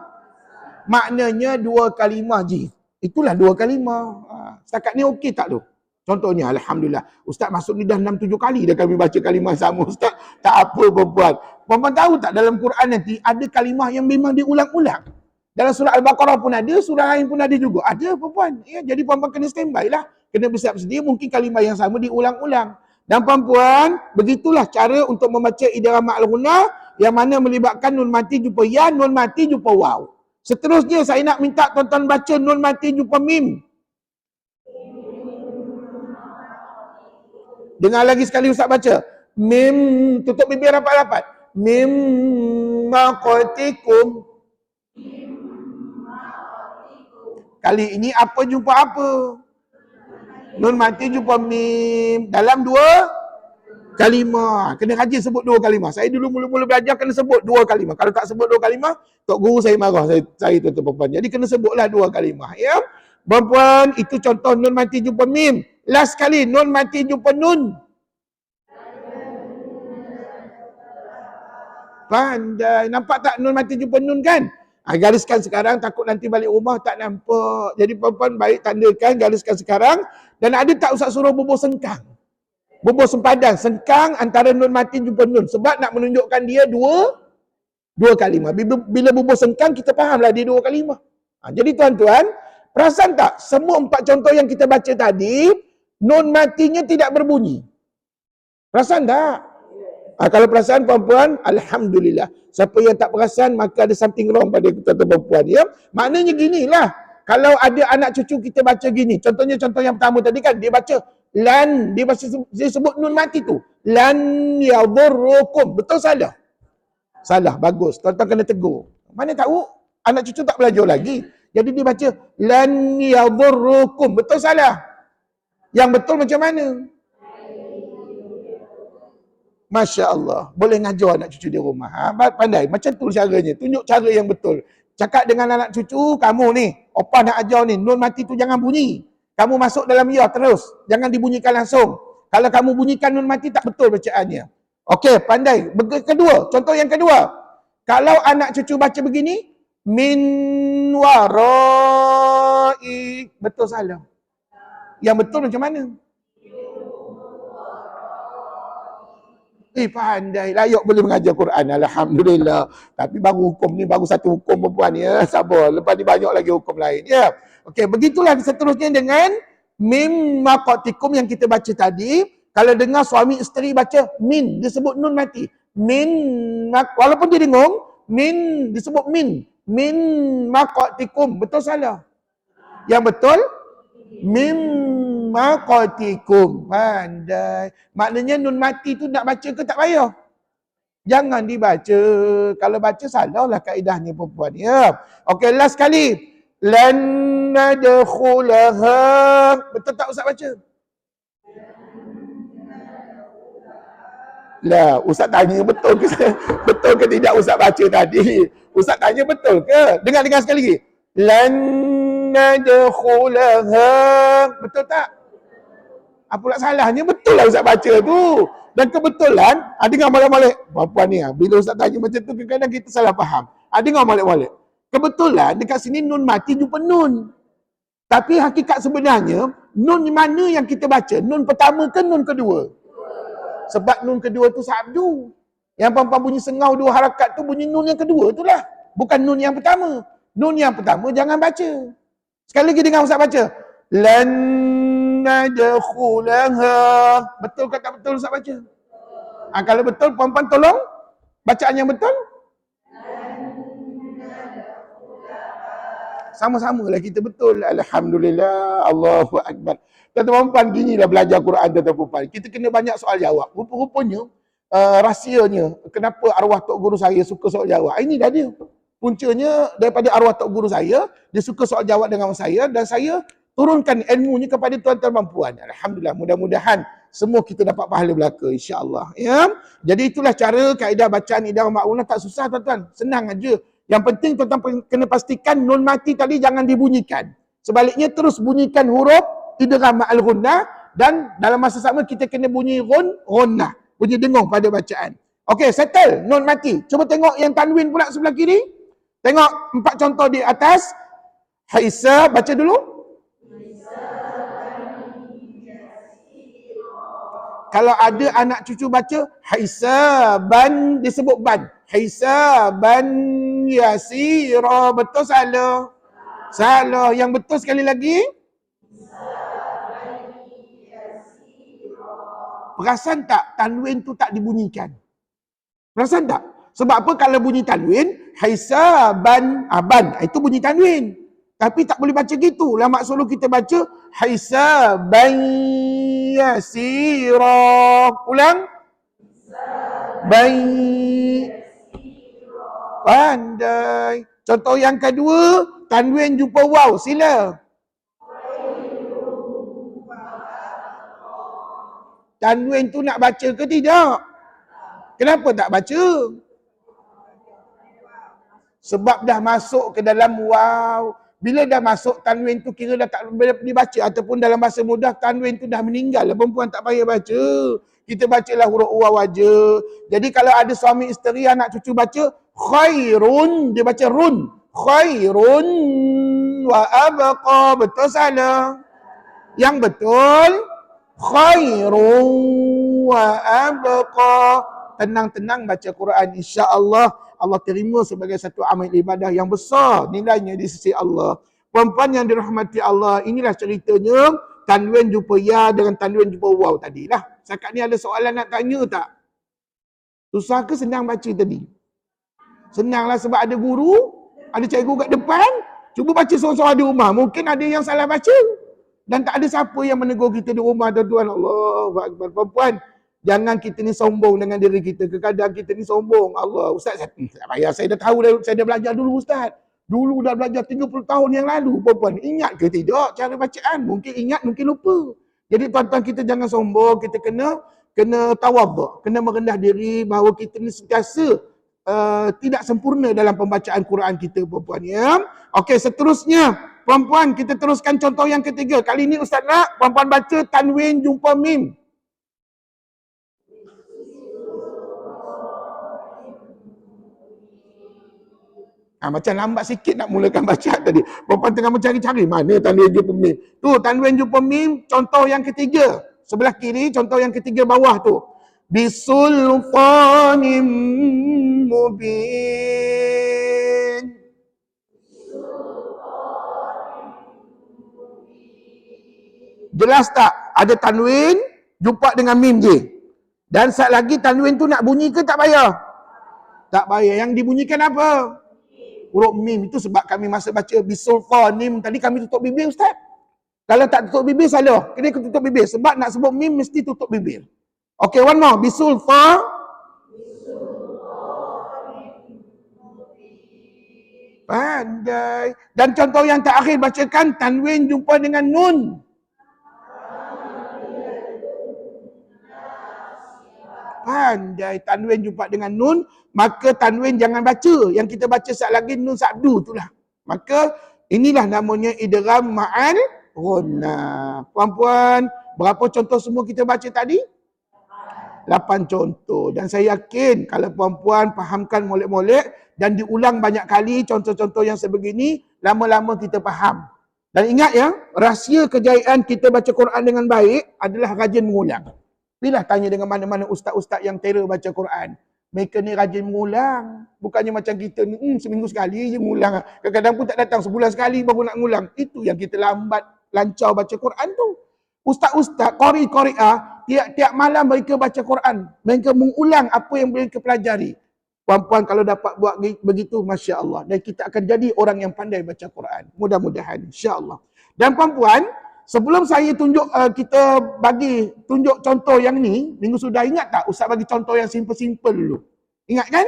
Maknanya 2 kalimah je. Itulah 2 kalimah. Setakat ni okey tak tu? Contohnya, Alhamdulillah. Ustaz masuk ni dah 6-7 kali dah kami baca kalimah sama. Ustaz, tak apa perempuan. Perempuan tahu tak dalam Quran nanti ada kalimah yang memang diulang-ulang. Dalam surah Al-Baqarah pun ada, surah lain pun ada juga. Ada perempuan. Ya, jadi perempuan kena standby lah. Kena bersiap sedia, mungkin kalimah yang sama diulang-ulang. Dan perempuan, begitulah cara untuk membaca Idghamul Al-Ghunnah yang mana melibatkan nun mati jumpa ya, nun mati jumpa waw. Seterusnya saya nak minta tuan-tuan baca nun mati jumpa mim. Dengar lagi sekali Ustaz baca. Mim, tutup bibir rapat-rapat. Mim maqatikum. Kali ini apa jumpa apa? Nun mati jumpa mim. Dalam dua kalimah. Kena rajin sebut dua kalimah. Saya dulu mula-mula belajar kena sebut dua kalimah. Kalau tak sebut dua kalimah, tok guru saya marah. Saya tutup perempuan. Jadi kena sebutlah dua kalimah. Ya? Perempuan, itu contoh nun mati jumpa mim. Last kali, nun mati jumpa nun. Pandai. Nampak tak nun mati jumpa nun kan? Gariskan sekarang, takut nanti balik rumah tak nampak. Jadi perempuan baik tandakan, gariskan sekarang. Dan ada tak Ustaz suruh bubuh sengkang? Bubuh sempadan, sengkang antara nun mati jumpa nun. Sebab nak menunjukkan dia dua kalimah. Bila bubuh sengkang, kita fahamlah dia dua kalimah. Jadi tuan-tuan, perasan tak? Semua 4 contoh yang kita baca tadi, nun matinya tidak berbunyi. Perasan tak? Kalau perasaan perempuan, Alhamdulillah. Siapa yang tak perasan, maka ada something wrong pada kita perempuan. Ya? Maknanya ginilah. Kalau ada anak cucu kita baca gini. Contohnya contoh yang pertama tadi kan. Dia baca lan. Dia sebut nun mati tu. Lan yadurrukum. Betul salah? Salah. Bagus. Tuan-tuan kena tegur. Mana tahu anak cucu tak belajar lagi. Jadi dia baca lan yadurrukum. Betul salah? Yang betul macam mana? Masya Allah. Boleh ngajar anak cucu di rumah. Pandai. Macam tu caranya. Tunjuk cara yang betul. Cakap dengan anak cucu, kamu ni, opah nak ajar ni, nun mati tu jangan bunyi. Kamu masuk dalam ya terus. Jangan dibunyikan langsung. Kalau kamu bunyikan nun mati, tak betul bacaannya. Okey, pandai. Kedua, contoh yang kedua. Kalau anak cucu baca begini, min warai. Betul salah? Yang betul macam mana? Pandai. Layak boleh mengajar Quran. Alhamdulillah. Tapi baru hukum ni, baru satu hukum perempuan ya. Sabar. Lepas ni banyak lagi hukum lain. Ya. Okey, begitulah seterusnya dengan mim maqatikum yang kita baca tadi. Kalau dengar suami isteri baca min, disebut nun mati. Min, walaupun dia dengung, min, disebut min. Min maqatikum. Betul salah? Yang betul, mim maqatikum. Pandai. Maknanya nun mati tu nak baca ke tak payah? Jangan dibaca. Kalau baca salahlah kaedahnya perempuan. Ya. Okey, last kali. Lan nadkhulaha. Betul tak Ustaz baca? Lah, Ustaz tanya betul ke? Betul ke tidak Ustaz baca tadi? Ustaz tanya betul ke? Dengar sekali lagi. Lan nadkhulaha. Betul tak? Apa pula salahnya? Betul lah Ustaz baca tu. Dan kebetulan, dengar balik-balik. Perempuan ni, bila Ustaz tanya macam tu, kadang-kadang kita salah faham. Dengar balik-balik. Kebetulan, dekat sini nun mati jumpa nun. Tapi hakikat sebenarnya, nun mana yang kita baca? Nun pertama ke nun kedua? Sebab nun kedua tu sabdu. Yang perempuan bunyi sengau 2 harakat tu, bunyi nun yang kedua tu lah. Bukan nun yang pertama. Nun yang pertama jangan baca. Sekali lagi dengar Ustaz baca. Lan nadkhulaha. Betul ke tak betul Ustaz baca? Kalau betul, perempuan tolong bacaan yang betul. Sama-sama lah kita betul. Alhamdulillah. Allahu Akbar. Tuan-tuan perempuan, ginilah belajar Quran tuan-tuan perempuan. Kita kena banyak soal jawab. Rupa-rupanya, rahsianya, kenapa arwah Tok Guru saya suka soal jawab. Ini dah dia. Puncanya daripada arwah Tok Guru saya, dia suka soal jawab dengan saya dan saya turunkan ilmunya kepada tuan-tuan perempuan. Alhamdulillah, mudah-mudahan semua kita dapat pahala belaka insya-Allah. Ya. Jadi itulah cara kaedah bacaan Idghamul Ma'unah, tak susah tuan-tuan. Senang aja. Yang penting tuan-tuan kena pastikan nun mati tadi jangan dibunyikan. Sebaliknya terus bunyikan huruf Idghamul Al-Ghunnah dan dalam masa sama kita kena bunyi ghunnah. Bunyi dengung pada bacaan. Okey, settle nun mati. Cuba tengok yang tanwin pula sebelah kiri. Tengok 4 contoh di atas. Haisa, baca dulu. Kalau ada anak cucu baca hisaban, disebut ban. Hisaban yasira. Betul salah? Salah. Yang betul sekali lagi? Perasan tak tanwin tu tak dibunyikan? Perasan tak? Sebab apa kalau bunyi tanwin, hisaban, ban, itu bunyi tanwin. Tapi tak boleh baca gitu. Lama suruh kita baca hisaban yasira. Ulang. Baik. Pandai. Contoh yang kedua, tanwin jumpa waw. Sila. Tanwin tu nak baca ke tidak? Kenapa tak baca? Sebab dah masuk ke dalam waw. Bila dah masuk tanwin tu kira dah tak boleh dibaca. Ataupun dalam bahasa mudah tanwin tu dah meninggal. Perempuan tak payah baca. Kita bacalah huruf waw aja. Jadi kalau ada suami isteri anak cucu baca khairun, dia baca run. Khairun wa abqa. Betul salah? Yang betul khairun wa abqa. Tenang-tenang baca Quran, insya-Allah Allah terima sebagai satu amal ibadah yang besar nilainya di sisi Allah. Perempuan yang dirahmati Allah, inilah ceritanya tanwin jumpa ya dengan tanwin jumpa waw tadi lah. Setakat ni ada soalan nak tanya tak? Susah ke senang baca tadi? Senanglah sebab ada guru, ada cikgu kat depan. Cuba baca seorang-seorang di rumah. Mungkin ada yang salah baca. Dan tak ada siapa yang menegur kita di rumah, tuan-tuan. Allahu Akbar. Perempuan, jangan kita ni sombong dengan diri kita. Kadang kita ni sombong. Allah, Ustaz, tak payah. Saya dah tahu, saya dah belajar dulu, Ustaz. Dulu dah belajar 30 tahun yang lalu. Perempuan, ingat ke tidak cara bacaan? Mungkin ingat, mungkin lupa. Jadi tuan-tuan, kita jangan sombong. Kita kena tawaduk. Kena merendah diri bahawa kita ni sentiasa tidak sempurna dalam pembacaan Quran kita, perempuan, ya. Okey, seterusnya perempuan, kita teruskan contoh yang ketiga. Kali ini Ustaz nak perempuan baca tanwin jumpa mim. Macam lambat sikit nak mulakan bacaan tadi. Perempuan tengah mencari-cari mana tanwin jumpa mim. Tu tanwin jumpa mim, contoh yang ketiga. Sebelah kiri, contoh yang ketiga bawah tu. Bisulfanim mubin. Jelas tak? Ada tanwin jumpa dengan mim je. Dan sat lagi tanwin tu nak bunyi ke tak payah? Tak payah. Yang dibunyikan apa? Huruf mim. Itu sebab kami masa baca bisulfanim tadi kami tutup bibir, Ustaz. Kalau tak tutup bibir salah. Kena tutup bibir. Sebab nak sebut mim mesti tutup bibir. Okay, one more. Bisulfa. Pandai. Dan contoh yang terakhir bacakan tanwin jumpa dengan nun. Pandai. Tanwin jumpa dengan nun, maka tanwin jangan baca. Yang kita baca saat lagi nun sabdu itulah. Maka inilah namanya idgham ma'al ghunnah. Puan-puan, berapa contoh semua kita baca tadi? 8 contoh. Dan saya yakin kalau puan-puan fahamkan molek-molek dan diulang banyak kali contoh-contoh yang sebegini, lama-lama kita faham. Dan ingat ya, rahsia kejayaan kita baca Quran dengan baik adalah rajin mengulang. Bila tanya dengan mana-mana ustaz-ustaz yang terror baca Quran, mereka ni rajin mengulang. Bukannya macam kita ni, seminggu sekali je mengulang. Kadang-kadang pun tak datang, sebulan sekali baru nak mengulang. Itu yang kita lambat lancar baca Quran tu. Ustaz-ustaz, qari-qari'ah, tiap-tiap malam mereka baca Quran. Mereka mengulang apa yang mereka pelajari. Puan-puan kalau dapat buat begitu, Masya Allah. Dan kita akan jadi orang yang pandai baca Quran. Mudah-mudahan, insya-Allah. Dan puan-puan, sebelum saya tunjuk, kita bagi tunjuk contoh yang ni, minggu sudah ingat tak? Ustaz bagi contoh yang simple-simple dulu. Ingat kan?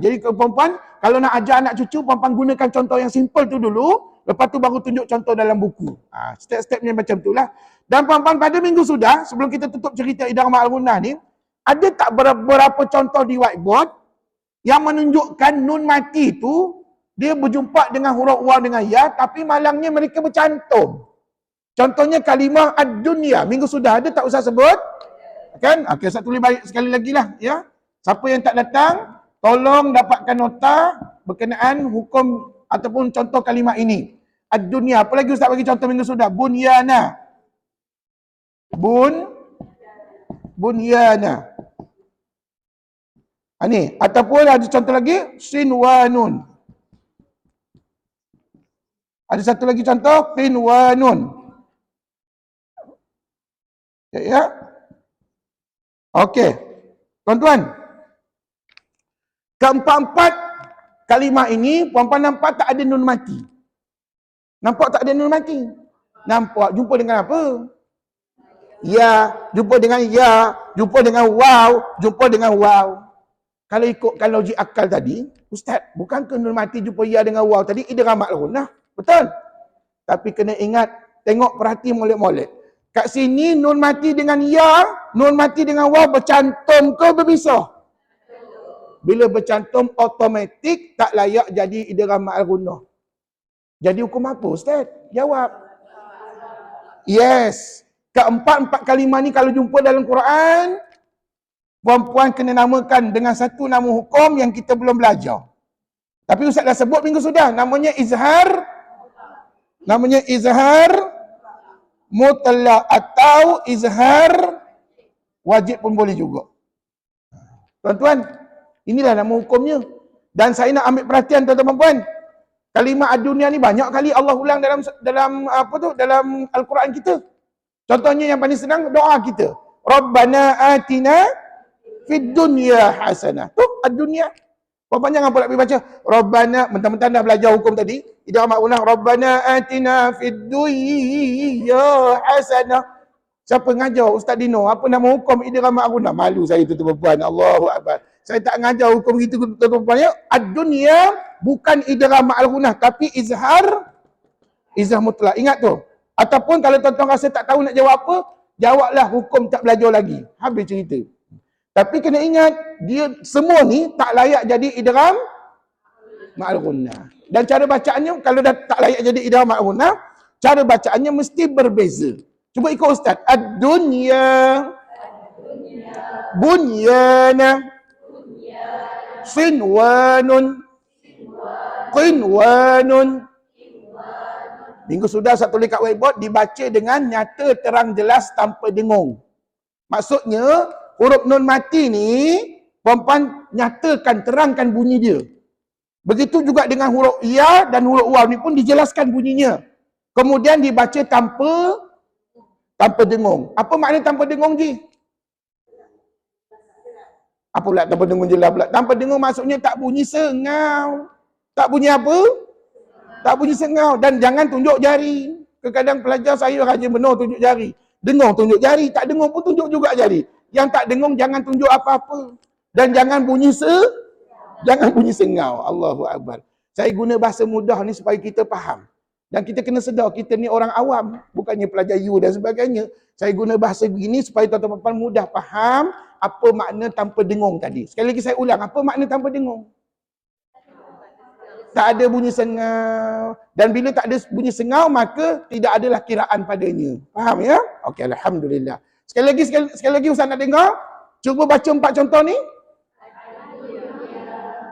Jadi puan-puan, kalau nak ajar anak cucu, puan-puan gunakan contoh yang simple tu dulu. Lepas tu baru tunjuk contoh dalam buku. Step-stepnya macam itulah. Dan puan-puan, pada minggu sudah, sebelum kita tutup cerita idgham ma'al ghunnah ni, ada tak beberapa contoh di whiteboard yang menunjukkan nun mati tu, dia berjumpa dengan huruf waw dengan ya, tapi malangnya mereka bercantum. Contohnya kalimah ad-dunya. Minggu sudah ada tak usah sebut? Kan? Okey, saya tulis balik sekali lagi lah. Ya? Siapa yang tak datang, tolong dapatkan nota berkenaan hukum ataupun contoh kalimah ini. Ad-dunya. Apa lagi Ustaz bagi contoh minggu sudah? Bunyana. bunyana. Ni, ataupun ada contoh lagi, sinwanun. Ada satu lagi contoh, qinwanun. Ya. Okey. Tuan-tuan. Keempat-empat kalimah ini, puan-puan nampak tak ada nun mati. Nampak tak ada nun mati? Nampak. Jumpa dengan apa? Ya. Jumpa dengan ya. Jumpa dengan waw. Jumpa dengan waw. Kalau ikutkan logik akal tadi, Ustaz, bukankah nun mati jumpa ya dengan waw tadi idgham ma'runah? Betul? Tapi kena ingat, tengok perhati molek-molek. Kat sini nun mati dengan ya, nun mati dengan waw bercantum ke berpisah? Bila bercantum automatik tak layak jadi idgham ma'runah. Jadi hukum apa Ustaz? Jawab. Yes. Keempat-empat kalimah ni kalau jumpa dalam Quran, puan-puan kena namakan dengan satu nama hukum yang kita belum belajar. Tapi Ustaz dah sebut minggu sudah. Namanya izhar. Namanya izhar mutlaq atau izhar wajib pun boleh juga. Tuan-tuan, inilah nama hukumnya. Dan saya nak ambil perhatian tuan-tuan puan. Kalimah ad-dunia ni banyak kali Allah ulang dalam Al-Quran kita. Contohnya yang paling senang doa kita. Rabbana atina fid dunya hasanah. Tu ad-dunya. Puan-puan jangan pula pergi baca Rabbana, mentang-mentang dah belajar hukum tadi, idgham ma'runah, Rabbana atina fid dunya hasanah. Siapa ngajar Ustaz Dino? Apa nama hukum idgham ma'runah? Malu saya tu puan-puan. Allahu akbar. Saya tak ngajar hukum gitu tuan-tuan ya. Ad-dunya bukan idgham ma'runah tapi izhar mutlak. Ingat tu. Ataupun kalau tuan-tuan rasa tak tahu nak jawab apa, jawablah hukum tak belajar lagi. Habis cerita. Tapi kena ingat, dia semua ni tak layak jadi idgham ma'runah. Dan cara bacaannya, kalau dah tak layak jadi idgham ma'runah, cara bacaannya mesti berbeza. Cuba ikut Ustaz. Ad-dunya, bunyana, sinwanun, qinwanun. Minggu sudah saya tulis kat whiteboard, dibaca dengan nyata, terang, jelas, tanpa dengung. Maksudnya, huruf nun mati ni, puan-puan nyatakan, terangkan bunyi dia. Begitu juga dengan huruf ya dan huruf waw ni pun dijelaskan bunyinya. Kemudian dibaca tanpa dengung. Apa makna tanpa dengung, Ji? Apa pula tanpa dengung jelas pula? Tanpa dengung maksudnya tak bunyi sengau. Tak bunyi apa? Tak bunyi sengau. Dan jangan tunjuk jari. Kadang-kadang pelajar saya rajin benar tunjuk jari. Dengung tunjuk jari, tak dengung pun tunjuk juga jari. Yang tak dengung jangan tunjuk apa-apa. Dan jangan bunyi sengau. Allahu akbar. Saya guna bahasa mudah ni supaya kita faham. Dan kita kena sedar kita ni orang awam, bukannya pelajar U dan sebagainya. Saya guna bahasa begini supaya tuan-tuan mudah faham apa makna tanpa dengung tadi. Sekali lagi saya ulang, apa makna tanpa dengung? Tak ada bunyi sengau. Dan bila tak ada bunyi sengau, maka tidak adalah kiraan padanya. Faham ya? Okey, alhamdulillah. Sekali lagi Ustaz nak dengar. Cuba baca 4 contoh ni.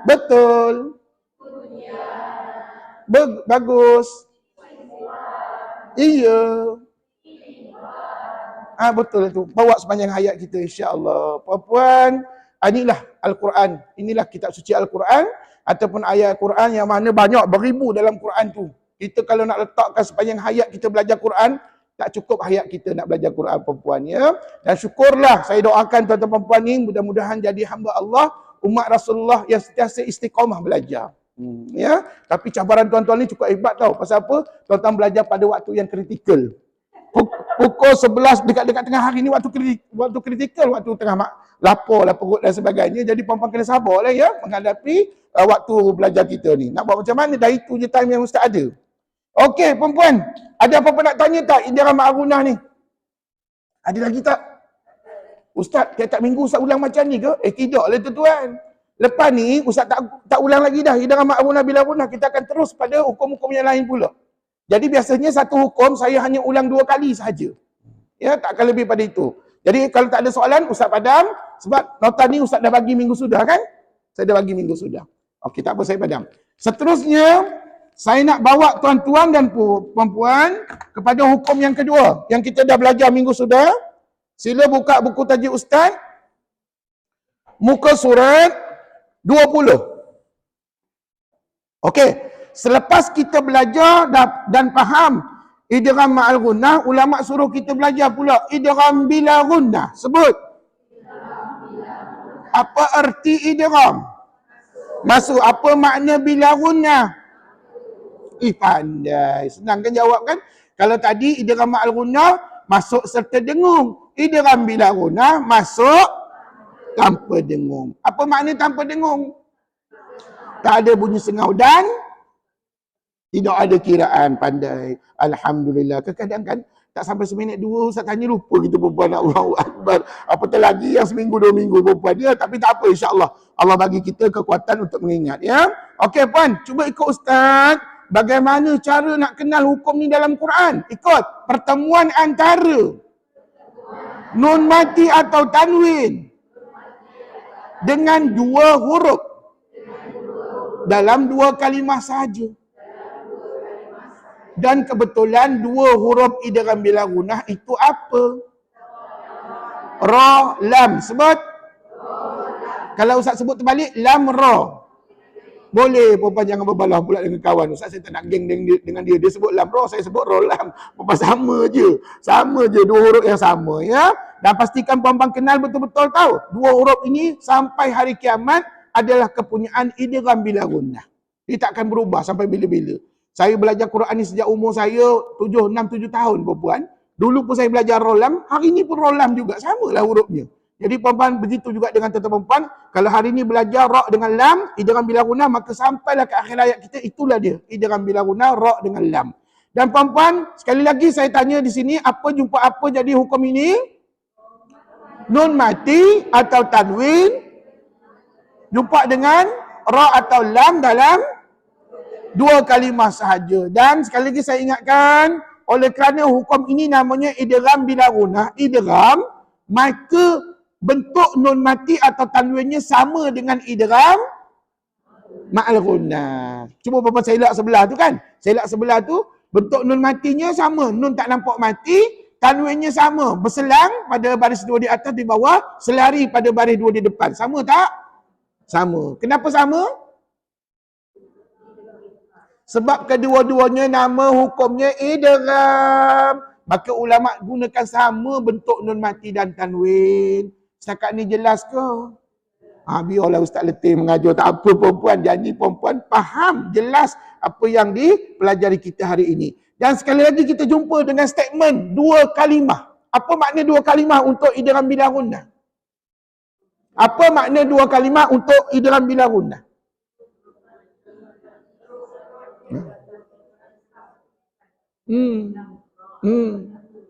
Betul. Bagus. Iya. Betul itu. Bawa sepanjang hayat kita insya-Allah. Puan-puan, inilah Al-Quran. Inilah kitab suci Al-Quran ataupun ayat Quran yang mana banyak beribu dalam Quran tu. Kita kalau nak letakkan sepanjang hayat kita belajar Quran, tak cukup hayat kita nak belajar Quran, puan-puan ya. Dan syukurlah saya doakan tuan-tuan puan-puan ni mudah-mudahan jadi hamba Allah, umat Rasulullah yang sentiasa istiqamah belajar. Ya, tapi cabaran tuan-tuan ni cukup hebat tau. Pasal apa? Tuan-tuan belajar pada waktu yang kritikal. Pukul 11 dekat-dekat tengah hari ni waktu kritikal, waktu tengah lapar perut dan sebagainya. Jadi puan-puan kena sabarlah ya menghadapi waktu belajar kita ni. Nak buat macam mana? Dah itu je time yang ustaz ada. Okey puan-puan, ada apa-apa nak tanya tak idgham ma'runah ni? Ada lagi tak? Ustaz, tiap-tiap minggu ustaz ulang macam ni ke? Tidaklah tuan-tuan. Lepas ni ustaz tak ulang lagi dah idgham ma'runah bila runah, kita akan terus pada hukum-hukum yang lain pula. Jadi biasanya satu hukum saya hanya ulang 2 kali sahaja. Ya, tak akan lebih pada itu. Jadi kalau tak ada soalan ustaz padam, sebab nota ni ustaz dah bagi minggu sudah kan? Saya dah bagi minggu sudah. Okey, tak apa saya padam. Seterusnya saya nak bawa tuan-tuan dan puan-puan kepada hukum yang kedua yang kita dah belajar minggu sudah. Sila buka buku tajuk Ustaz. Muka surat 20. Okey. Selepas kita belajar dan faham idgham ma'al gunnah, ulama suruh kita belajar pula idgham bila gunnah. Sebut. Apa erti idgham? Masuk. Apa makna bila gunnah? Pandai. Senang kan jawab kan? Kalau tadi idgham ma'al gunnah masuk serta dengung. Idgham bila gunnah masuk tanpa dengung. Apa makna tanpa dengung? Tak ada bunyi sengau dan tidak ada kiraan. Pandai. Alhamdulillah. Kadang-kadang kan tak sampai seminit dua Ustaz tanya lupa kita perempuan. Allahu Akbar. Apatah lagi yang seminggu 2 minggu perempuan dia. Tapi tak apa, insya-Allah. Allah bagi kita kekuatan untuk mengingat, ya. Okey puan, cuba ikut Ustaz. Bagaimana cara nak kenal hukum ni dalam Quran? Ikut. Pertemuan antara nun mati atau tanwin dengan 2 huruf dalam 2 kalimah sahaja. Dan kebetulan 2 huruf idgham bila gunnah itu apa? Ra, lam. Sebut. Kalau Ustaz sebut terbalik, lam, ra. Boleh, perempuan jangan berbalah pula dengan kawan. Ustaz saya tak nak geng dengan dia. Dia sebut lam, ra, saya sebut ra, lam. Perempuan sama je. Sama je, 2 huruf yang sama, ya. Dan pastikan perempuan kenal betul-betul tahu. 2 huruf ini sampai hari kiamat adalah kepunyaan idgham bila gunnah. Dia tak akan berubah sampai bila-bila. Saya belajar Quran ni sejak umur saya 7, 6, 7 tahun perempuan. Dulu pun saya belajar rolam, hari ni pun rolam juga. Samalah hurufnya. Jadi perempuan begitu juga dengan tuan-tuan perempuan. Kalau hari ni belajar ra dengan lam, idgham bila gunnah, maka sampailah ke akhir ayat kita, itulah dia. Idgham bila gunnah, ra dengan lam. Dan perempuan, sekali lagi saya tanya di sini, apa jumpa apa jadi hukum ini? Nun mati atau tanwin jumpa dengan ra atau lam dalam 2 kalimah sahaja. Dan sekali lagi saya ingatkan, oleh kerana hukum ini namanya idgham bila gunnah, idgham, maka bentuk nun mati atau tanwinnya sama dengan idgham ma'al gunnah. Cuba perempuan saya elak sebelah tu kan. Saya elak sebelah tu, bentuk nun matinya sama. Nun tak nampak mati, tanwinnya sama. Berselang pada baris 2 di atas, di bawah. Selari pada baris 2 di depan. Sama tak? Sama. Kenapa sama? Sebab kedua-duanya nama hukumnya idgham. Maka ulama gunakan sama bentuk nun mati dan tanwin. Setakat ni jelas ke? Biarlah Ustaz letih mengajar. Tak apa perempuan. Janji perempuan faham jelas apa yang dipelajari kita hari ini. Dan sekali lagi kita jumpa dengan statement 2 kalimah. Apa makna 2 kalimah untuk idgham bila gunnah? Apa makna 2 kalimah untuk idgham bila gunnah?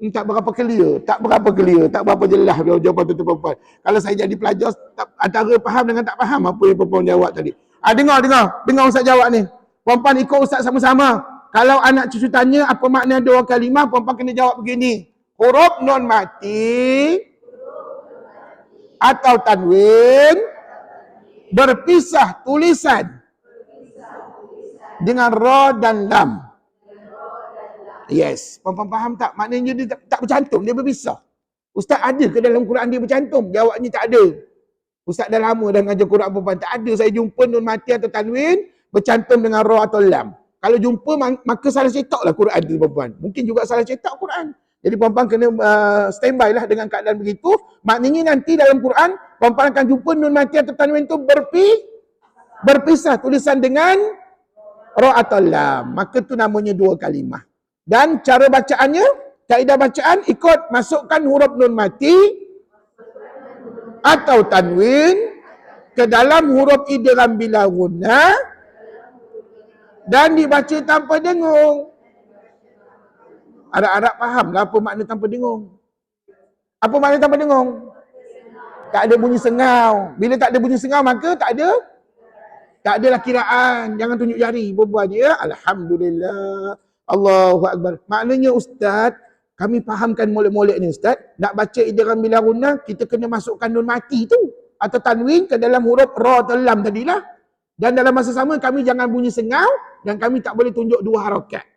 Tak berapa clear, tak berapa jelas jawapan tu perempuan. Kalau saya jadi pelajar, antara faham dengan tak faham apa yang perempuan jawab tadi. Dengar Ustaz jawab ni. Perempuan ikut Ustaz sama-sama. Kalau anak cucu tanya apa makna 2 kalimah, perempuan kena jawab begini. Huruf nun mati atau tanwin berpisah tulisan dengan ra dan lam. Yes. Perempuan faham tak? Maknanya dia tak bercantum, dia berpisah. Ustaz ada ke dalam Quran dia bercantum? Jawabnya tak ada. Ustaz dah lama dah mengajar Quran perempuan. Tak ada saya jumpa nun mati atau tanwin bercantum dengan ra atau lam. Kalau jumpa maka salah cetaklah Quran tu perempuan. Mungkin juga salah cetak Quran. Jadi perempuan kena standby lah dengan keadaan begitu. Maknanya nanti dalam Quran perempuan akan jumpa nun mati atau tanwin tu berpisah tulisan dengan ra atau lam. Maka tu namanya 2 kalimah. Dan cara bacaannya, kaedah bacaan ikut masukkan huruf nun mati atau tanwin ke dalam huruf idgham bila gunnah dan dibaca tanpa dengung. Harap-harap faham lah apa makna tanpa dengung. Apa makna tanpa dengung? Tak ada bunyi sengau. Bila tak ada bunyi sengau maka tak adalah kiraan. Jangan tunjuk jari perempuan dia. Alhamdulillah. Allahu Akbar. Maknanya Ustaz, kami fahamkan molek-molek ni Ustaz. Nak baca idgham bila gunnah, kita kena masukkan nun mati tu atau tanwin ke dalam huruf ra atau lam tadilah. Dan dalam masa sama kami jangan bunyi sengau dan kami tak boleh tunjuk 2 harakat.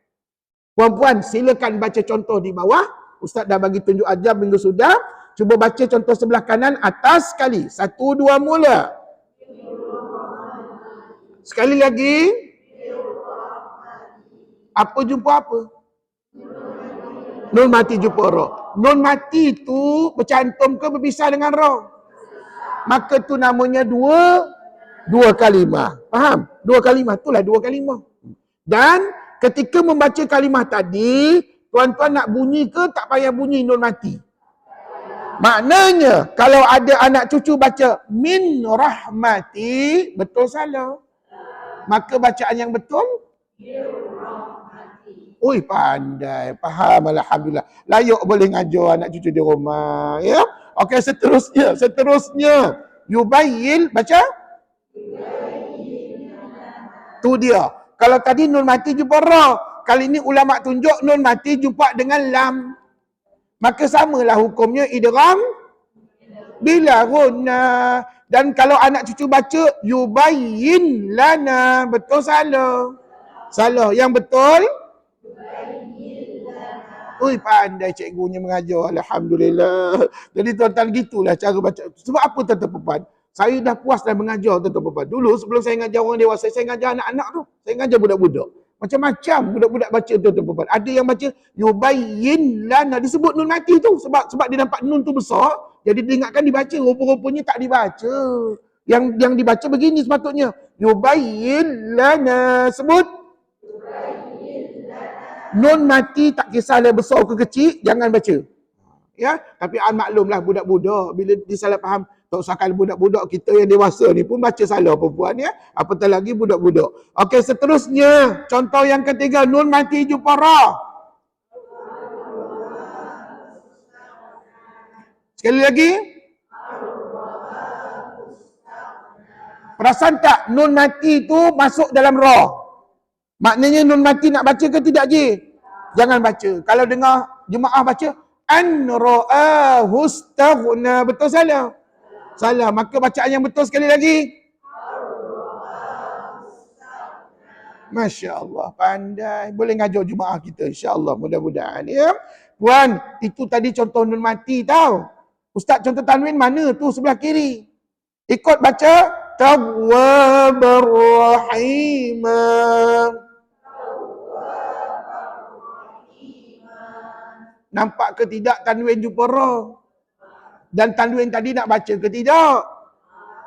Puan-puan silakan baca contoh di bawah. Ustaz dah bagi tunjuk ajar minggu sudah. Cuba baca contoh sebelah kanan atas sekali. 1, 2 mula. Sekali lagi. Apa jumpa apa? Nun mati jumpa roh. Nun mati tu bercantum ke berpisah dengan roh? Maka tu namanya dua kalimah. Faham? Dua kalimah, itulah dua kalimah. Dan ketika membaca kalimah tadi, tuan-tuan nak bunyi ke tak payah bunyi nun mati. Maknanya kalau ada anak cucu baca min rahmati, betul salah. Maka bacaan yang betul oi, pandai, faham, alhamdulillah. Layak boleh ngajar anak cucu di rumah, ya. Okey, seterusnya. Yubayyin, baca. Tu dia. Kalau tadi nun mati jumpa ra, kali ini ulama tunjuk nun mati jumpa dengan lam. Maka samalah hukumnya idgham bila guna. Dan kalau anak cucu baca yubayyin lana, betul salah? Salah. Yang betul? Ui, pandai cikgunya mengajar. Alhamdulillah. Jadi tuan-tuan gitulah cara baca. Sebab apa tuan-tuan perempuan? Saya dah puas dah mengajar tuan-tuan perempuan. Dulu sebelum saya mengajar orang dewasa, saya mengajar anak-anak tu. Saya mengajar budak-budak. Macam-macam budak-budak baca tuan-tuan perempuan. Ada yang baca yubayyin lana, disebut nun mati tu. Sebab dia nampak nun tu besar, jadi dia ingatkan dibaca. Rupa-rupanya tak dibaca. Yang dibaca begini sepatutnya. Yubayyin lana. Sebut. Nun mati tak kisahlah besar ke kecil, jangan baca. Ya, tapi maklumlah budak-budak bila disalah faham, tak usahkan budak-budak kita yang dewasa ni pun baca salah perempuan, ya. Apatah lagi budak-budak. Okey, seterusnya, contoh yang ketiga, nun mati jumpa ra. Sekali lagi. Perasan tak nun mati tu masuk dalam ra? Maknanya nun mati nak baca ke tidak, Ji? Jangan baca. Kalau dengar jemaah baca an ra'ahu istaghna, betul salah? Salah. Maka bacaan yang betul sekali lagi. Masya Allah, pandai. Boleh ngajar jemaah kita, insya-Allah, mudah-mudahan, ya. Puan, itu tadi contoh nun mati tau. Ustaz contoh tanwin mana tu sebelah kiri? Ikut baca Tawwabar Rahimah. Nampak ke tidak tanwin jumpa ra? Dan tanwin tadi nak baca ke tidak?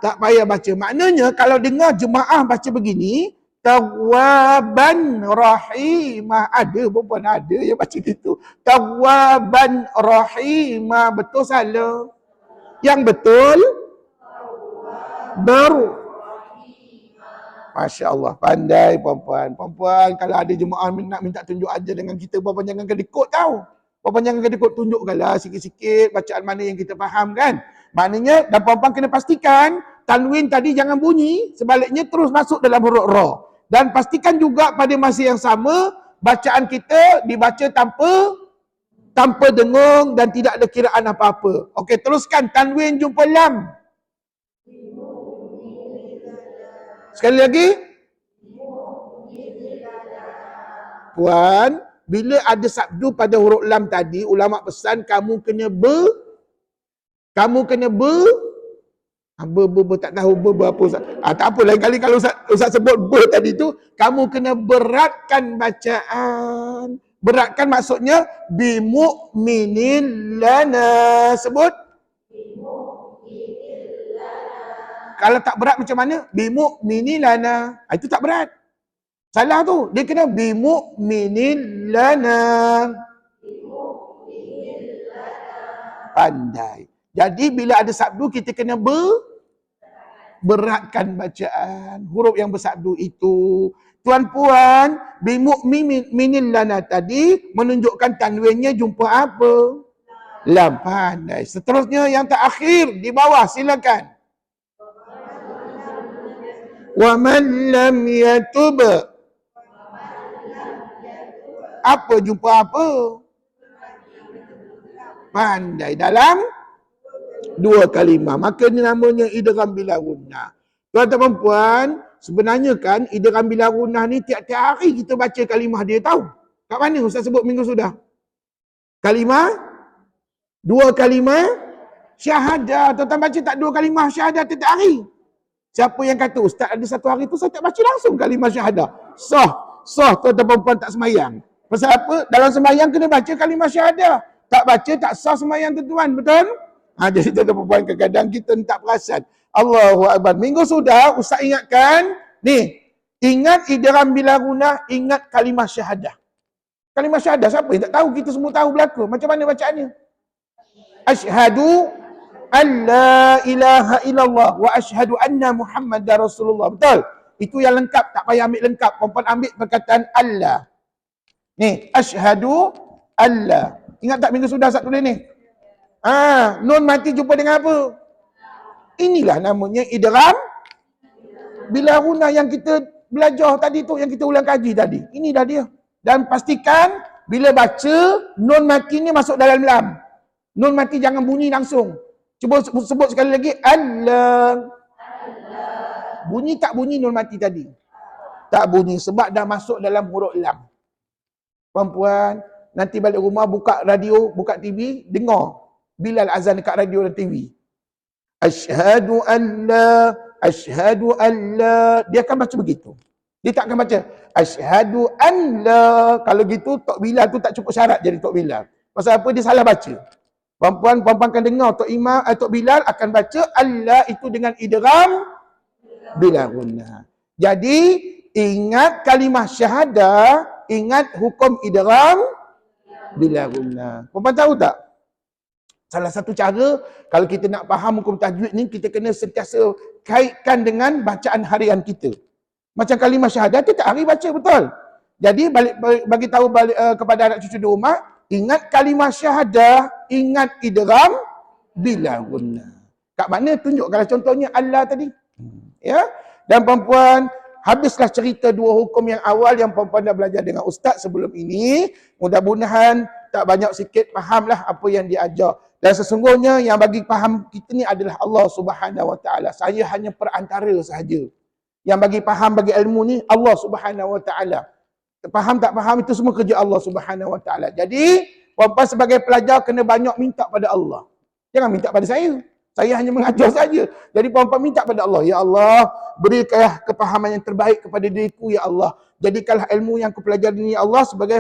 Tak payah baca. Maknanya kalau dengar jemaah baca begini, Tawwaban Rahimah. Ada perempuan ada yang baca gitu. Tawwaban Rahimah. Betul salah? Yang betul? Baru. Masya Allah, pandai perempuan. Perempuan kalau ada jemaah nak minta tunjuk ajar dengan kita, perempuan jangan kedekut tau. Perempuan jangan kedekut, tunjukkanlah sikit-sikit bacaan mana yang kita faham kan. Maknanya, dan perempuan kena pastikan tanwin tadi jangan bunyi, sebaliknya terus masuk dalam huruf ra. Dan pastikan juga pada masa yang sama, bacaan kita dibaca tanpa dengung dan tidak ada kiraan apa-apa. Okey, teruskan tanwin jumpa lam. Sekali lagi. Puan, bila ada sabdu pada huruf lam tadi, ulama pesan kamu kena tak tahu apa Ustaz. Tak apa, lain kali kalau Ustaz sebut tadi tu, kamu kena beratkan bacaan. Beratkan maksudnya bimu'minin lana. Sebut. Kalau tak berat macam mana? Bimu'minin lana. Itu tak berat. Salah tu. Dia kena bimu'minin lana. Pandai. Jadi bila ada sabdu kita kena beratkan bacaan. Huruf yang bersabdu itu. Tuan-puan, bimu'minin lana tadi menunjukkan tanwinnya jumpa apa? Lam. Pandai. Seterusnya yang terakhir di bawah, silakan. Wa man lam yatub. Apa jumpa apa? Pandai dalam dua kalimah. Maka ini namanya idgham bila gunnah. Tuan-tuan puan, sebenarnya kan idgham bila gunnah ni tiap-tiap hari kita baca kalimah dia tahu. Kat mana Ustaz sebut minggu sudah? Kalimah, dua kalimah Syahadah, tuan-tuan baca tak 2 kalimah syahadah tiap hari? Siapa yang kata, ustaz ada satu hari tu saya tak baca langsung kalimah syahadah? Sah tuan-tuan perempuan tak semayang. Pasal apa? Dalam semayang kena baca kalimah syahadah. Tak baca tak sah semayang tuan-tuan, betul? Jadi tuan-tuan perempuan kadang-kadang kita tak perasan. Allahu Akbar. Minggu sudah, ustaz ingatkan, ni, ingat idgham bila gunah, ingat kalimah syahadah. Kalimah syahadah siapa yang tak tahu? Kita semua tahu berlaku. Macam mana bacaannya? Asyhadu an la ilaha illallah wa asyhadu anna Muhammadar Rasulullah. Betul? Itu yang lengkap, tak payah ambil lengkap. Perempuan ambil perkataan Allah. Ni, asyhadu Allah. Ingat tak minggu sudah Ustaz tulis ni? Nun mati jumpa dengan apa? Inilah namanya idgham bila gunah yang kita belajar tadi tu, yang kita ulang kaji tadi. Ini dah dia. Dan pastikan bila baca, nun mati ni masuk dalam lam. Nun mati jangan bunyi langsung. Cuba sebut sekali lagi. Allah. Bunyi tak bunyi nun mati tadi? Tak bunyi sebab dah masuk dalam huruf lam. Perempuan, nanti balik rumah buka radio, buka TV, dengar Bilal azan dekat radio dan TV. Asyhadu an la. Dia akan baca begitu. Dia tak akan baca asyhadu an la. Kalau gitu Tok Bilal tu tak cukup syarat jadi Tok Bilal. Pasal apa? Dia salah baca. Perempuan akan dengar Tok Bilal akan baca Allah itu dengan idgham bila gunnah. Jadi ingat kalimah syahadah, ingat hukum idgham bila gunnah. Perempuan tahu tak? Salah satu cara kalau kita nak faham hukum tajwid ni, kita kena sentiasa kaitkan dengan bacaan harian kita. Macam kalimah syahadah tiap hari baca, betul? Jadi bagi tahu kepada anak cucu di rumah, ingat kalimah syahadah, ingat idgham bila gunnah. Kat mana tunjuk kalau contohnya Allah tadi. Ya. Dan perempuan, habislah cerita 2 hukum yang awal yang perempuan dah belajar dengan ustaz sebelum ini. Mudah-mudahan tak banyak sikit fahamlah apa yang dia ajar. Dan sesungguhnya yang bagi faham kita ni adalah Allah Subhanahu Wa Taala. Saya hanya perantara sahaja. Yang bagi faham, bagi ilmu ni Allah Subhanahu Wa Taala. Faham tak faham itu semua kerja Allah Subhanahu Wa Taala. Jadi, perempuan sebagai pelajar kena banyak minta pada Allah. Jangan minta pada saya. Saya hanya mengajar saja. Jadi perempuan minta pada Allah, ya Allah, berikanlah kepahaman yang terbaik kepada diriku, ya Allah. Jadikanlah ilmu yang aku pelajari ini, ya Allah, sebagai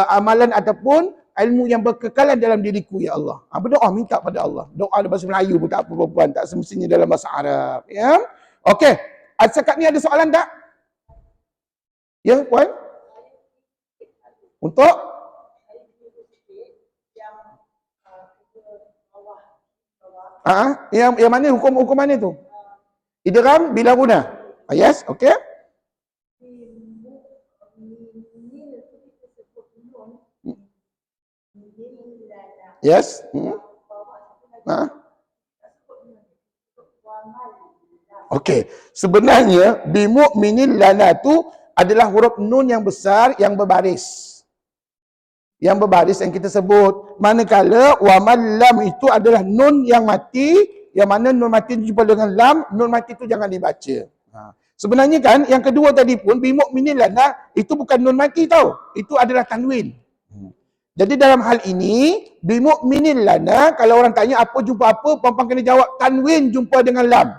amalan ataupun ilmu yang berkekalan dalam diriku, ya Allah. Berdoa, minta pada Allah. Doa dalam bahasa Melayu pun tak apa perempuan, tak semestinya dalam bahasa Arab. Ya? Okey. Setakat ni ada soalan tak? Ya, puan? Untuk? Yang mana? Hukum mana tu? Idgham bila gunah. Yes, okey. Yes. Okey. Sebenarnya bimu'minin lana tu adalah huruf nun yang besar yang berbaris. Yang berbaris yang kita sebut. Manakala wa man lam itu adalah nun yang mati, yang mana nun mati jumpa dengan lam, nun mati itu jangan dibaca. Sebenarnya kan yang kedua tadi pun bimu'minin lana itu bukan nun mati tau. Itu adalah tanwin. Jadi dalam hal ini, bimu'minin lana, kalau orang tanya apa jumpa apa, perempuan kena jawab tanwin jumpa dengan lam.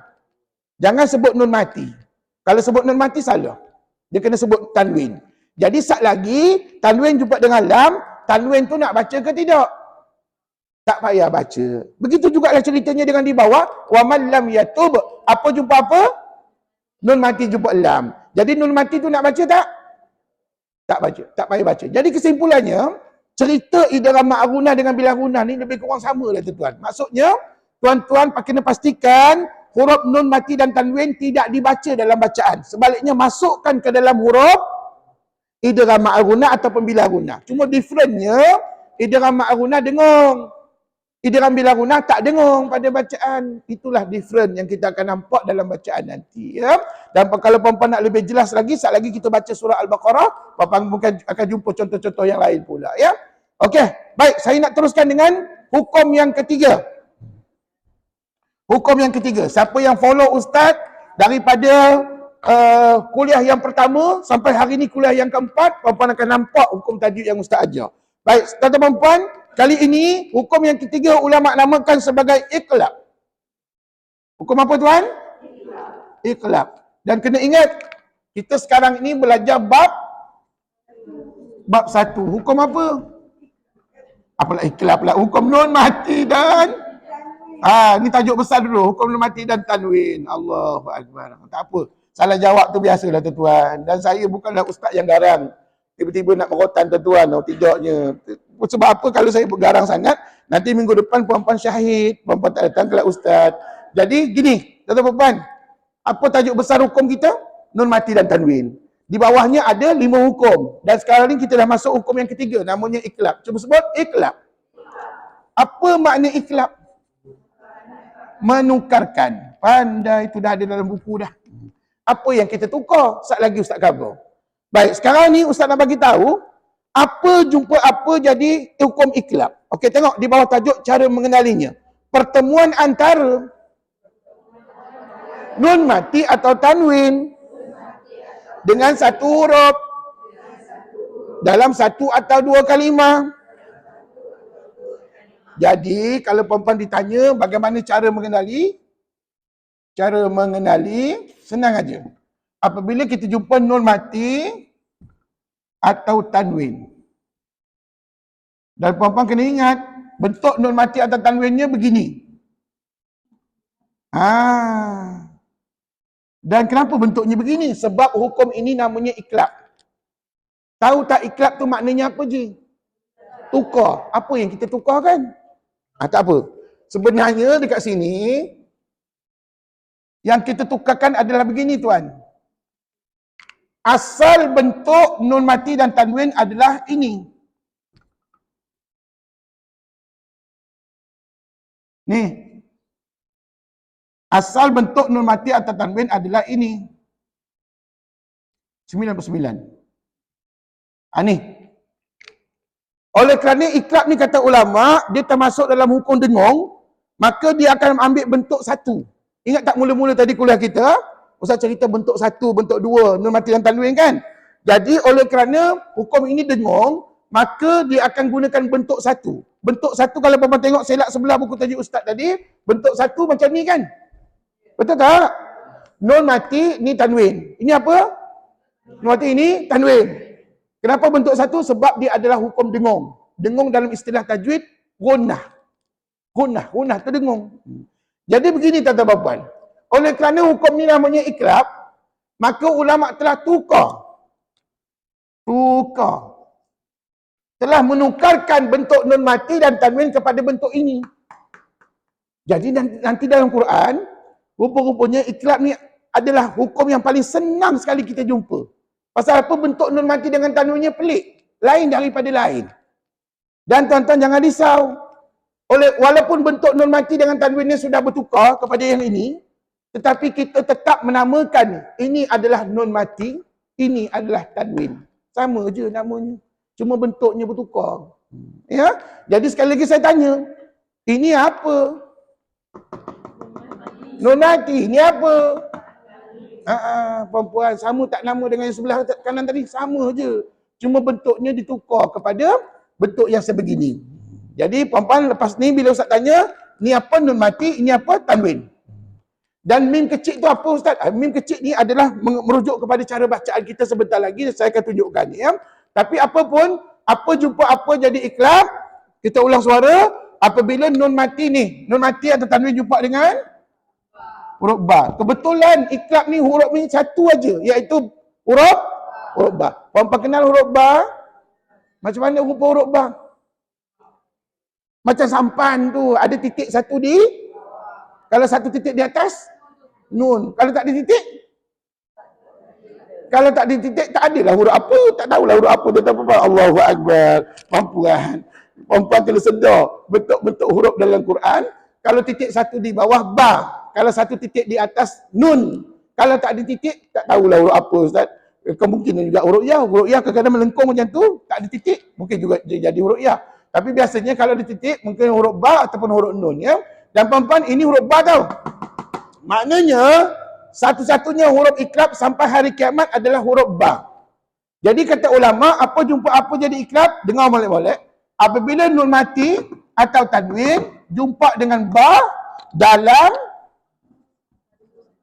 Jangan sebut nun mati. Kalau sebut nun mati, salah. Dia kena sebut tanwin. Jadi sat lagi, tanwin jumpa dengan lam, tanwin tu nak baca ke tidak? Tak payah baca. Begitu jugalah ceritanya dengan di bawah, wa man lam yatub, apa jumpa apa? Nun mati jumpa lam. Jadi nun mati tu nak baca tak? Tak baca, tak payah baca. Jadi kesimpulannya, cerita idgham ma'runah dengan bila gunah ni lebih kurang sama lah tuan-tuan. Maksudnya, tuan-tuan kena pastikan huruf nun mati dan tanwin tidak dibaca dalam bacaan. Sebaliknya masukkan ke dalam huruf idgham ma'runah ataupun bila gunah. Cuma differentnya idgham ma'runah dengung. Idgham bila gunah tak dengung pada bacaan. Itulah different yang kita akan nampak dalam bacaan nanti. Ya? Dan kalau perempuan nak lebih jelas lagi, saat lagi kita baca surah Al-Baqarah, perempuan mungkin akan jumpa contoh-contoh yang lain pula. Ya? Okey, baik. Saya nak teruskan dengan hukum yang ketiga. Hukum yang ketiga. Siapa yang follow Ustaz daripada kuliah yang pertama sampai hari ini kuliah yang keempat, perempuan akan nampak hukum tajwid yang Ustaz ajar. Baik, tuan-tuan perempuan, Kali ini, hukum yang ketiga ulama namakan sebagai iqlab. Hukum apa tuan? Iqlab. Dan kena ingat, kita sekarang ini belajar bab 1. Hukum apa? Apalah iqlab lah. Hukum nun mati dan ni tajuk besar dulu. Hukum nun mati dan tanwin. Allahu Akbar. Tak apa. Salah jawab tu biasalah tuan-tuan. Dan saya bukanlah ustaz yang garang. Tiba-tiba nak merotan tuan-tuan. Tidaknya. Sebab apa kalau saya bergarang sangat, nanti minggu depan puan-puan syahid. Puan-puan tak datang kelas ustaz. Jadi gini, tuan-tuan, apa tajuk besar hukum kita? Nun mati dan tanwin. Di bawahnya ada 5 hukum. Dan sekarang ni kita dah masuk hukum yang ketiga. Namanya iqlab. Cuba sebut iqlab. Apa makna iqlab? Menukarkan. Pandai, itu dah ada dalam buku dah. Apa yang kita tukar? Sat lagi ustaz cover. Baik, sekarang ni ustaz nak bagi tahu apa jumpa apa jadi hukum iqlab. Okey, tengok di bawah tajuk cara mengenalinya. Pertemuan antara nun mati atau tanwin dengan satu huruf dalam satu atau dua kalimah. Jadi, kalau puan-puan ditanya bagaimana cara mengenali? Cara mengenali, senang aja. Apabila kita jumpa nun mati atau tanwin. Dan puan-puan kena ingat, bentuk nun mati atau tanwinnya begini. Dan kenapa bentuknya begini? Sebab hukum ini namanya iqlab. Tahu tak iqlab tu maknanya apa je? Tukar. Apa yang kita tukar kan? Tak apa. Sebenarnya dekat sini, yang kita tukarkan adalah begini tuan. Asal bentuk nun mati dan tanwin adalah ini. Ni. Asal bentuk nun mati atau tanwin adalah ini. 99. Ni. Oleh kerana iqlab ni kata ulama, dia termasuk dalam hukum dengung, maka dia akan ambil bentuk satu. Ingat tak mula-mula tadi kuliah kita? Ustaz cerita bentuk satu, bentuk dua, nun mati dan tanwin kan? Jadi oleh kerana hukum ini dengung, maka dia akan gunakan bentuk satu. Bentuk satu kalau puan-puan tengok selak sebelah buku tajuk ustaz tadi, bentuk satu macam ni kan? Betul tak? Nun mati ni tanwin. Ini apa? Nun mati ini tanwin. Kenapa bentuk satu? Sebab dia adalah hukum dengung. Dengung dalam istilah tajwid, gunnah. Gunnah tu dengung. Jadi begini tuan-tuan puan. Oleh kerana hukum ni namanya iqlab, maka ulama telah tukar. Telah menukarkan bentuk nun mati dan tanwin kepada bentuk ini. Jadi nanti dalam Quran, rupa-rupanya iqlab ni adalah hukum yang paling senang sekali kita jumpa. Pasal apa? Bentuk nun mati dengan tanwinnya pelik. Lain daripada lain. Dan tuan-tuan jangan risau. Walaupun bentuk nun mati dengan tanwinnya sudah bertukar kepada yang ini, tetapi kita tetap menamakan ini adalah nun mati, ini adalah tanwin. Sama je namanya. Cuma bentuknya bertukar. Ya? Jadi sekali lagi saya tanya, ini apa? Nun mati, ini apa? Perempuan, sama tak nama dengan yang sebelah kanan tadi? Sama je. Cuma bentuknya ditukar kepada bentuk yang sebegini. Jadi perempuan lepas ni bila ustaz tanya, ni apa nun mati, ini apa tanwin. Dan mim kecil tu apa ustaz? Mim kecil ni adalah merujuk kepada cara bacaan kita sebentar lagi, saya akan tunjukkan ya. Tapi apapun, apa jumpa apa jadi iqlab, kita ulang suara, apabila nun mati ni, nun mati atau tanwin jumpa dengan huruf ba. Kebetulan iqlab ni huruf ni satu aja, iaitu huruf ba. Puan-puan kenal huruf ba? Macam mana rupa huruf ba? Macam sampan tu, ada titik satu di, kalau satu titik di atas, nun. Kalau tak ada titik, kalau tak ada titik, tak adalah huruf apa, tak tahulah huruf apa. Tuan-tuan, Allahu Akbar. Perempuan kena sedar bentuk-bentuk huruf dalam Quran. Kalau titik satu di bawah ba, kalau satu titik di atas nun. Kalau tak ada titik, tak tahulah huruf apa ustaz. Kemungkinan juga huruf ya. Huruf ya kadang-kadang melengkung macam tu, tak ada titik, mungkin juga jadi huruf ya. Tapi biasanya kalau ada titik, mungkin huruf ba ataupun huruf nun ya. Dan perempuan, ini huruf ba tau. Maknanya satu-satunya huruf iqlab sampai hari kiamat adalah huruf ba. Jadi kata ulama, apa jumpa apa jadi iqlab? Dengar molek-molek. Apabila nun mati atau tanwin jumpa dengan ba dalam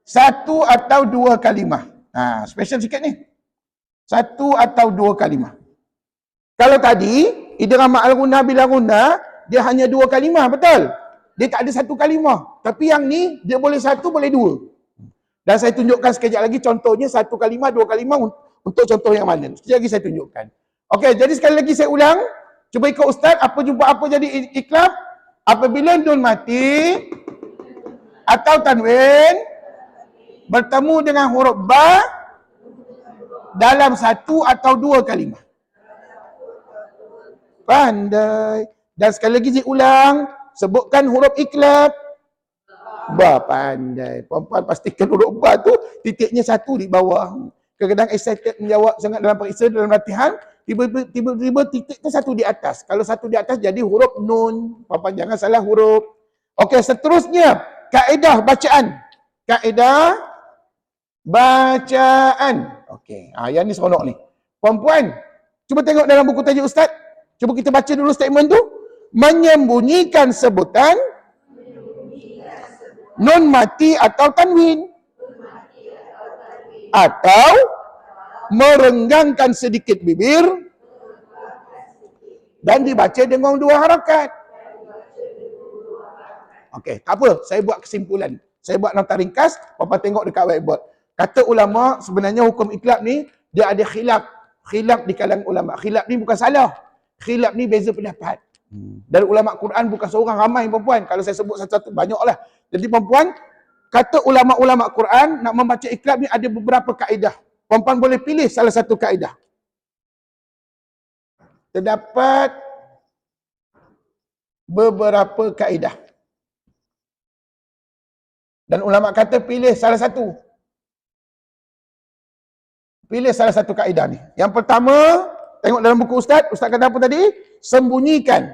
satu atau dua kalimah. Special sikit ni. Satu atau dua kalimah. Kalau tadi, idgham al-ghunnah bil ghunnah, dia hanya dua kalimah, betul? Dia tak ada satu kalimah. Tapi yang ni, dia boleh satu, boleh dua. Dan saya tunjukkan sekejap lagi contohnya, satu kalimah, dua kalimah untuk contoh yang mana. Sekejap lagi saya tunjukkan. Okey, jadi sekali lagi saya ulang. Cuba ikut Ustaz, apa jumpa apa jadi iklab? Apabila nun mati atau tanwin bertemu dengan huruf ba dalam satu atau dua kalimah. Pandai. Dan sekali lagi saya ulang, sebutkan huruf iklab. Ba, pandai. Perempuan pastikan huruf ba tu titiknya satu di bawah. Kadang-kadang excited menjawab sangat dalam periksa, dalam latihan, tiba-tiba titik tu satu di atas. Kalau satu di atas jadi huruf nun. Perempuan jangan salah huruf. Okey, seterusnya kaedah bacaan. Kaedah bacaan. Okey, yang ni seronok ni. Perempuan, cuba tengok dalam buku tajuk Ustaz. Cuba kita baca dulu statement tu. Menyembunyikan sebutan nun mati atau tanwin. Atau merenggangkan sedikit bibir dan dibaca dengan dua harakat. Okey, tak apa. Saya buat kesimpulan. Saya buat nota ringkas. Papa tengok dekat whiteboard. Kata ulama, sebenarnya hukum iklab ni, dia ada khilaf. Khilaf di kalangan ulama. Khilaf ni bukan salah. Khilaf ni beza pendapat. Dan ulama Quran bukan seorang, ramai perempuan. Kalau saya sebut satu-satu, banyaklah. Jadi perempuan, kata ulama-ulama Quran, nak membaca iklab ni ada beberapa kaedah. Perempuan boleh pilih salah satu kaedah. Terdapat beberapa kaedah. Dan ulama kata pilih salah satu. Pilih salah satu kaedah ni. Yang pertama, tengok dalam buku Ustaz. Ustaz kata apa tadi? Sembunyikan.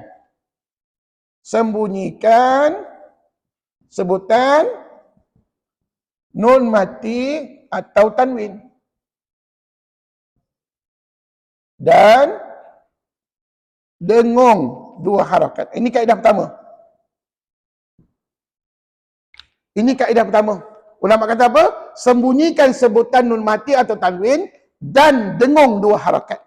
Sembunyikan sebutan nun mati atau tanwin. Dan dengung dua harakat. Ini kaedah pertama. Ini kaedah pertama. Ulama kata apa? Sembunyikan sebutan nun mati atau tanwin dan dengung dua harakat.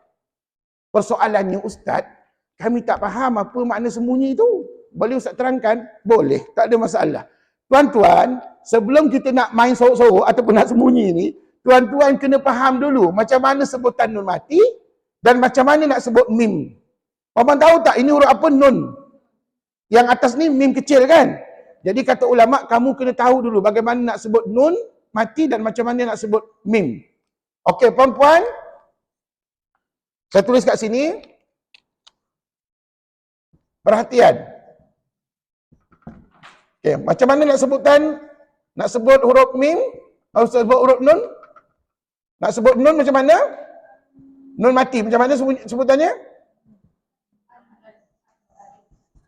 Persoalannya Ustaz, kami tak faham apa makna sembunyi itu. Boleh Ustaz terangkan? Boleh, tak ada masalah. Tuan-tuan, sebelum kita nak main sorok-sorok ataupun nak sembunyi ni, tuan-tuan kena faham dulu macam mana sebutan nun mati dan macam mana nak sebut mim. Puan tahu tak ini huruf apa? Nun. Yang atas ni mim kecil kan? Jadi kata ulama, kamu kena tahu dulu bagaimana nak sebut nun mati dan macam mana nak sebut mim. Okey, puan-puan. Saya tulis kat sini. Perhatian. Okey, macam mana nak sebut huruf mim? Nak sebut huruf nun? Nak sebut nun macam mana? Nun mati macam mana sebutannya?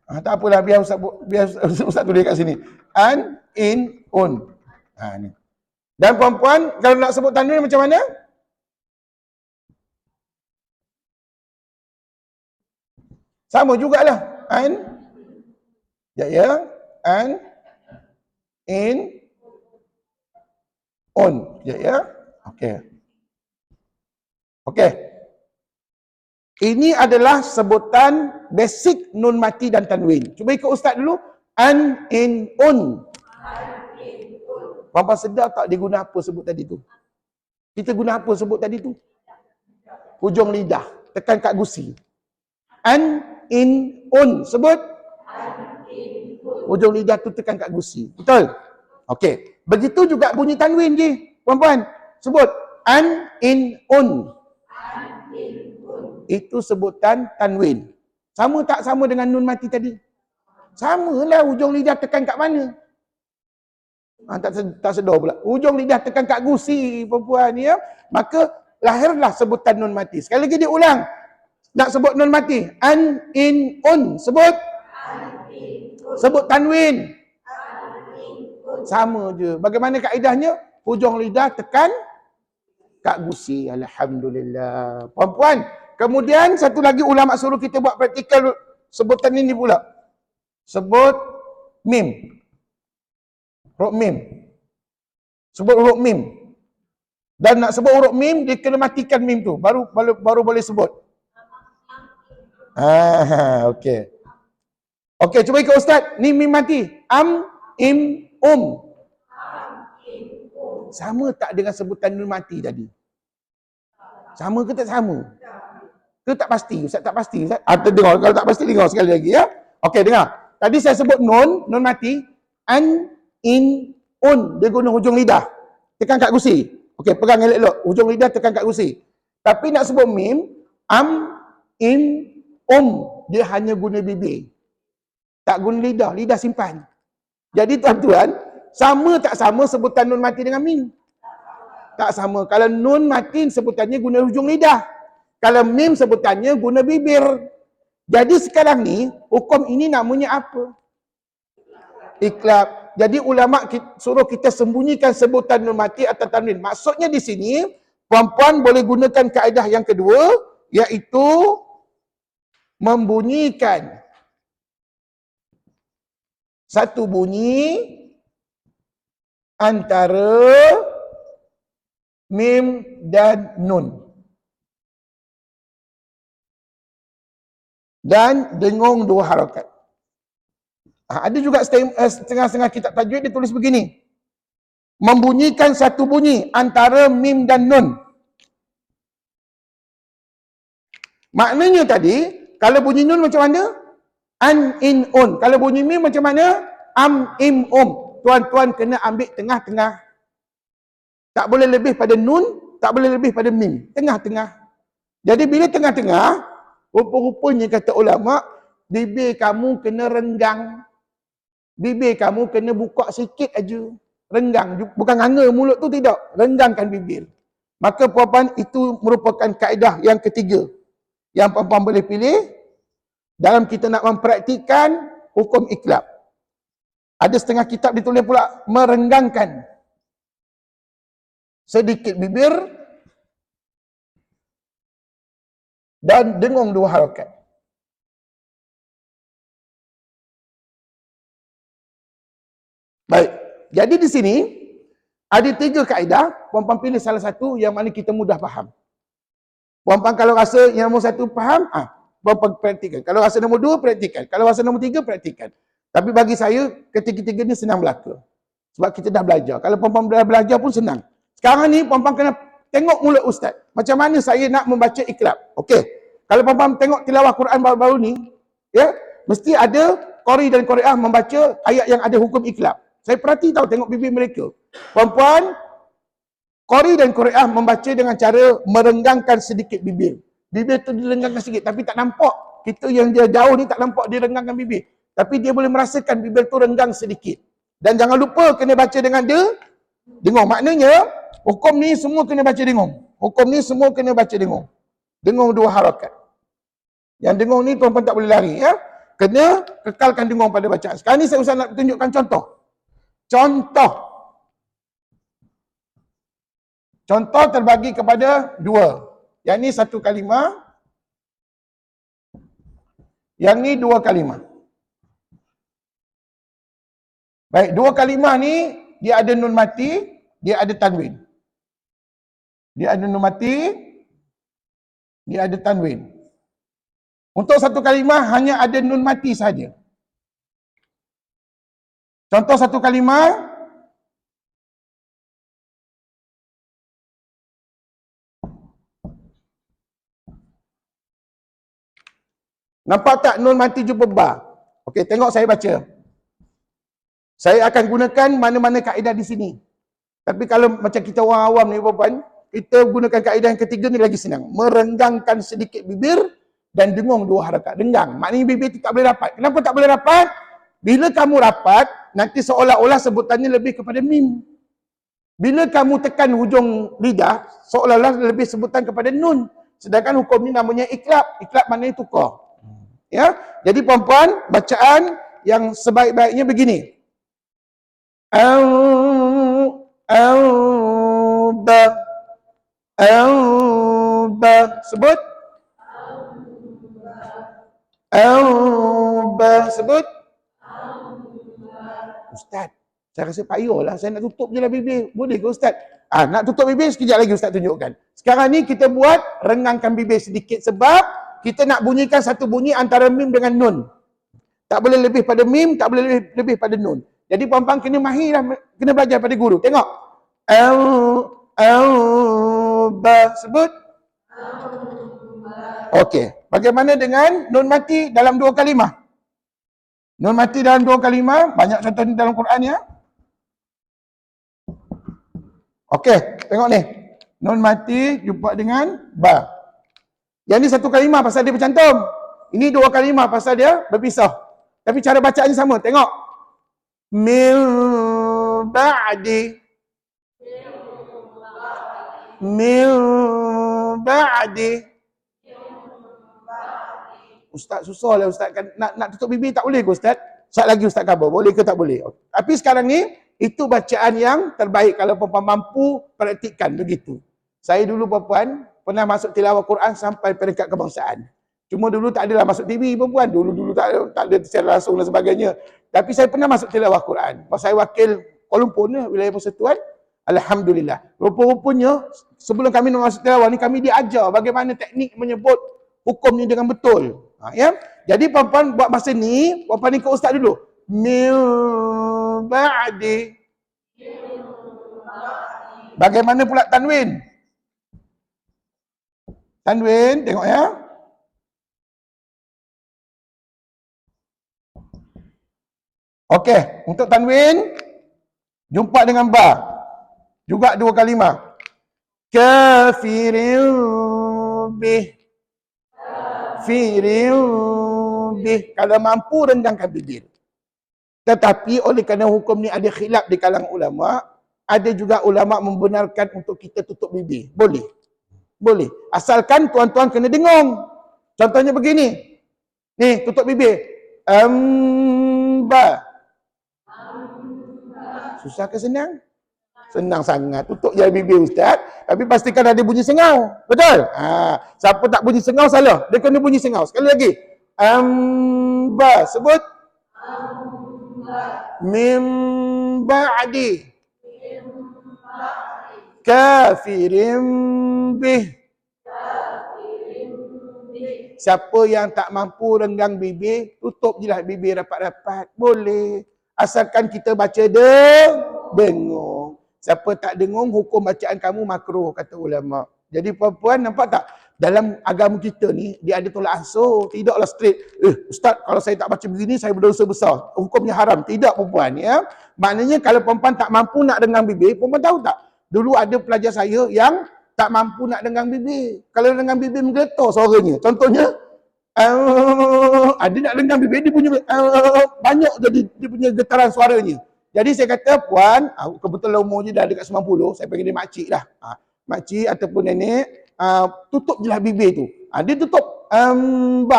Tak apalah, biar Ustaz tulis kat sini. An, in, un. Ni. Dan puan-puan, kalau nak sebut tanwin macam mana? Sama jugalah. An, an, in, un. Okey. Okey. Ini adalah sebutan basic nun mati dan tanwin. Cuba ikut Ustaz dulu. An, in, un. Puan-puan sedar tak dia guna apa sebut tadi tu? Kita guna apa sebut tadi tu? Hujung lidah. Tekan kat gusi. An, in, un. Sebut. Hujung lidah tu tekan kat gusi. Betul? Okey. Begitu juga bunyi tanwin je. Puan-puan. Sebut. An, in, un. Itu sebutan tanwin. Sama tak sama dengan nun mati tadi? Samalah, hujung lidah tekan kat mana? Tak sedar pula. Hujung lidah tekan kat gusi, perempuan ni ya. Maka lahirlah sebutan nun mati. Sekali lagi dia ulang. Nak sebut nun mati. An, in, un. Sebut. Sebut tanwin. Sama je. Bagaimana kaedahnya? Hujung lidah tekan kat gusi. Alhamdulillah. Puan-puan, kemudian satu lagi ulama suruh kita buat praktikal sebutan ini pula. Sebut mim. Huruf mim. Sebut huruf mim. Dan nak sebut huruf mim, dia kena matikan mim tu. Baru boleh sebut. Okey. Okey, cuba ikut Ustaz. Ni mim mati. Am, im, Sama tak dengan sebutan nun mati tadi? Sama ke tak sama? Ke tak pasti? Ustaz tak pasti. Ustaz? Dengar. Kalau tak pasti, dengar sekali lagi ya. Okey, dengar. Tadi saya sebut nun mati. An, in, un. Dia guna hujung lidah. Tekan kat gusi. Okey, pegang elok-elok. Hujung lidah tekan kat gusi. Tapi nak sebut mim, am, im, dia hanya guna bibir. Tak guna lidah. Lidah simpan. Jadi tuan-tuan, sama tak sama sebutan nun mati dengan mim? Tak sama. Kalau nun mati sebutannya guna hujung lidah. Kalau mim sebutannya guna bibir. Jadi sekarang ni, hukum ini namanya apa? Iklab. Jadi ulama' suruh kita sembunyikan sebutan nun mati atau tanwin. Maksudnya di sini, puan-puan boleh gunakan kaedah yang kedua, iaitu membunyikan satu bunyi antara mim dan nun. Dan dengung dua harakat. Ada juga setengah-setengah kitab tajwid dia tulis begini. Membunyikan satu bunyi antara mim dan nun. Maknanya tadi, kalau bunyi nun macam mana? An, in, un. Kalau bunyi mim macam mana? Am, im, Tuan-tuan kena ambil tengah-tengah. Tak boleh lebih pada nun, tak boleh lebih pada mim. Tengah-tengah. Jadi bila tengah-tengah, rupa-rupanya kata ulama, bibir kamu kena renggang. Bibir kamu kena buka sikit aja. Renggang. Bukan hanga mulut tu, tidak. Renggangkan bibir. Maka puan-puan, itu merupakan kaedah yang ketiga. Yang puan-puan boleh pilih dalam kita nak mempraktikkan hukum iklab. Ada setengah kitab ditulis pula merenggangkan sedikit bibir dan dengung dua harakat. Baik. Jadi di sini ada tiga kaedah, puan-puan pilih salah satu yang mana kita mudah faham. Puan-puan kalau rasa yang nombor satu faham, puan-puan praktikkan. Kalau rasa nombor dua, praktikkan. Kalau rasa nombor tiga, praktikkan. Tapi bagi saya, ketiga-tiga ni senang belaka. Sebab kita dah belajar. Kalau puan-puan dah belajar pun senang. Sekarang ni, puan-puan kena tengok mulut Ustaz. Macam mana saya nak membaca iklab. Okey. Kalau puan-puan tengok tilawah Quran baru-baru ni, ya, mesti ada qari dan qari'ah membaca ayat yang ada hukum iklab. Saya perhati tahu tengok bibir mereka. Puan-puan, qari dan qari'ah membaca dengan cara merenggangkan sedikit bibir. Bibir tu direnggangkan sedikit tapi tak nampak. Kita yang dia jauh ni tak nampak dia renggangkan bibir. Tapi dia boleh merasakan bibir tu renggang sedikit. Dan jangan lupa kena baca dengan dengung. Maknanya, hukum ni semua kena baca dengung. Hukum ni semua kena baca dengung. Dengung dua harakat. Yang dengung ni tuan-tuan tak boleh lari, ya. Kena kekalkan dengung pada bacaan. Sekarang ni saya usah nak tunjukkan contoh. Contoh terbagi kepada dua. Yang ni satu kalimah. Yang ni dua kalimah. Baik, dua kalimah ni dia ada nun mati, dia ada tanwin. Dia ada nun mati, dia ada tanwin. Untuk satu kalimah hanya ada nun mati saja. Contoh satu kalimah. Nampak tak nun mati jumpa ba? Okey, tengok saya baca. Saya akan gunakan mana-mana kaedah di sini. Tapi kalau macam kita orang awam ni puan-puan, kita gunakan kaedah yang ketiga ni lagi senang. Merenggangkan sedikit bibir dan dengung dua harakat. Renggang. Maknanya bibir tu tak boleh rapat. Kenapa tak boleh rapat? Bila kamu rapat, nanti seolah-olah sebutannya lebih kepada mim. Bila kamu tekan hujung lidah, seolah-olah lebih sebutan kepada nun. Sedangkan hukum ni namanya iklab. Iklab maknanya tukar. Ya, jadi puan-puan, bacaan yang sebaik-baiknya begini. Ba. Sebut. Amba. Sebut. Ustaz, saya rasa payahlah. Saya nak tutup je lah bibir. Boleh ke Ustaz? Nak tutup bibir, sekejap lagi Ustaz tunjukkan. Sekarang ni kita buat renggangkan bibir sedikit sebab kita nak bunyikan satu bunyi antara mim dengan nun. Tak boleh lebih pada mim, tak boleh lebih pada nun. Jadi puan-puan kena mahir lah, kena belajar pada guru. Tengok. Ba. Sebut. Okey. Bagaimana dengan nun mati dalam dua kalimah? Nun mati dalam dua kalimah, banyak contoh ni dalam Quran ya. Okey, tengok ni. Nun mati jumpa dengan ba. Yang ni satu kalimah pasal dia bercantum. Ini dua kalimah pasal dia berpisah. Tapi cara bacaannya sama. Tengok. Min ba'di. Min ba'di. Ustaz susah lah Ustaz. Nak tutup bibir tak boleh ke Ustaz? Sekejap lagi Ustaz khabar. Boleh ke tak boleh? Tapi sekarang ni, itu bacaan yang terbaik kalau perempuan mampu praktikkan begitu. Saya dulu perempuan pernah masuk tilawah Quran sampai peringkat kebangsaan. Cuma dulu tak adalah masuk TV perempuan. Dulu tak ada secara langsung dan sebagainya. Tapi saya pernah masuk tilawah Quran. Pas saya wakil Kuala Lumpur ni, wilayah Persekutuan. Alhamdulillah. Rupa-rupanya, sebelum kami masuk tilawah ni, kami diajar bagaimana teknik menyebut hukum ni dengan betul. Ya? Jadi perempuan buat masa ni, perempuan ni ke ustaz dulu. Min ba'di. Bagaimana pula tanwin? Tanwin, tengok ya. Okey, untuk tanwin, jumpa dengan ba. Juga dua kalimah. Kafirin bih. Firin bih. Kalau mampu rendangkan bibir. Tetapi oleh kerana hukum ni ada khilaf di kalangan ulama, ada juga ulama membenarkan untuk kita tutup bibir. Boleh. Boleh. Asalkan tuan-tuan kena dengung. Contohnya begini. Ni, tutup bibir. Amba. Susah ke senang? Senang sangat. Tutup je bibir Ustaz. Tapi pastikan ada bunyi sengau. Betul? Siapa tak bunyi sengau salah. Dia kena bunyi sengau. Sekali lagi. Amba. Sebut. Min ba'di. Kafirin bih. Siapa yang tak mampu renggang bibir, tutup je lah bibir rapat-rapat. Boleh. Asalkan kita baca dengung. Siapa tak dengung, hukum bacaan kamu makruh, kata ulama. Jadi perempuan, nampak tak? Dalam agama kita ni, dia ada tolak ansur. Tidaklah straight. Ustaz, kalau saya tak baca begini, saya berdosa besar. Hukumnya haram. Tidak perempuan. Ya? Maknanya kalau perempuan tak mampu nak renggang bibir, perempuan tahu tak? Dulu ada pelajar saya yang tak mampu nak renggang bibir. Kalau renggang bibir menggeletar suaranya. Contohnya, ada nak renggang bibir, dia punya banyak jadi dia punya getaran suaranya. Jadi saya kata, puan, kebetulan umurnya dah dekat 90, saya panggil dia makcik lah. Makcik ataupun nenek, tutup je lah bibir tu. Dia tutup,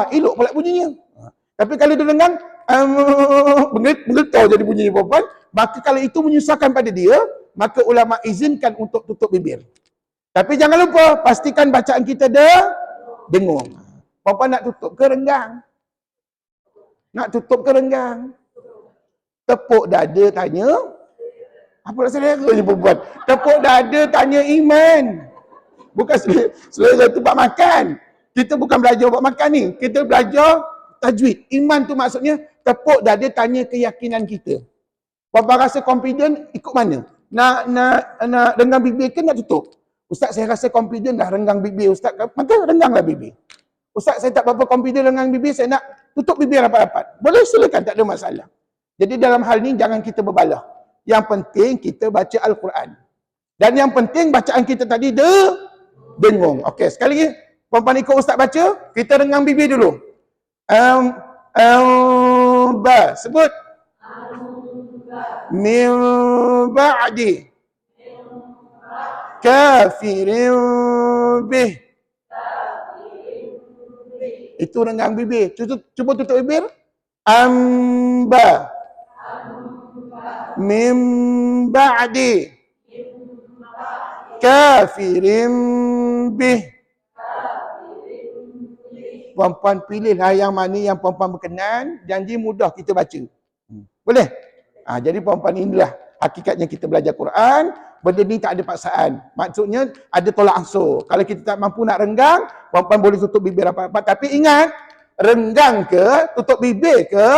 elok pula bunyinya. Tapi kalau dia renggang, menggeletar jadi bunyi perempuan, maka kalau itu menyusahkan pada dia, maka ulama izinkan untuk tutup bibir. Tapi jangan lupa, pastikan bacaan kita dengung. Perempuan nak tutup ke renggang? Nak tutup ke renggang? Tepuk dada tanya. Apa nak selera je perempuan? Tepuk dada tanya iman. Bukan selera tempat makan. Kita bukan belajar buat makan ni. Kita belajar tajwid. Iman tu maksudnya tepuk dada tanya keyakinan kita. Perempuan rasa confident, ikut mana? Nak renggang bibir ke nak tutup? Ustaz, saya rasa confident dah renggang bibir. Ustaz, maka rengganglah bibir. Ustaz, saya tak berapa confident dengan bibir, saya nak tutup bibir rapat-rapat. Boleh, silakan, tak ada masalah. Jadi dalam hal ni jangan kita berbalah. Yang penting kita baca Al-Quran. Dan yang penting bacaan kita tadi dengung. Okey, sekali lagi. Perempuan ikut Ustaz baca, kita renggang bibir dulu. Ba. Sebut. Min ba'di. Kafirin bih. Itu renggang bibir. Cuba tutup bibir. Amba. Min ba'di. Kafirin bih. puan-puan pilihlah yang mana yang puan-puan berkenan, janji mudah kita baca. Boleh? Jadi puan-puan, inilah hakikatnya kita belajar Quran. Benda ni tak ada paksaan. Maksudnya ada tolak ansur. Kalau kita tak mampu nak renggang, puan-puan boleh tutup bibir rapat-rapat. Tapi ingat, renggang ke, tutup bibir ke,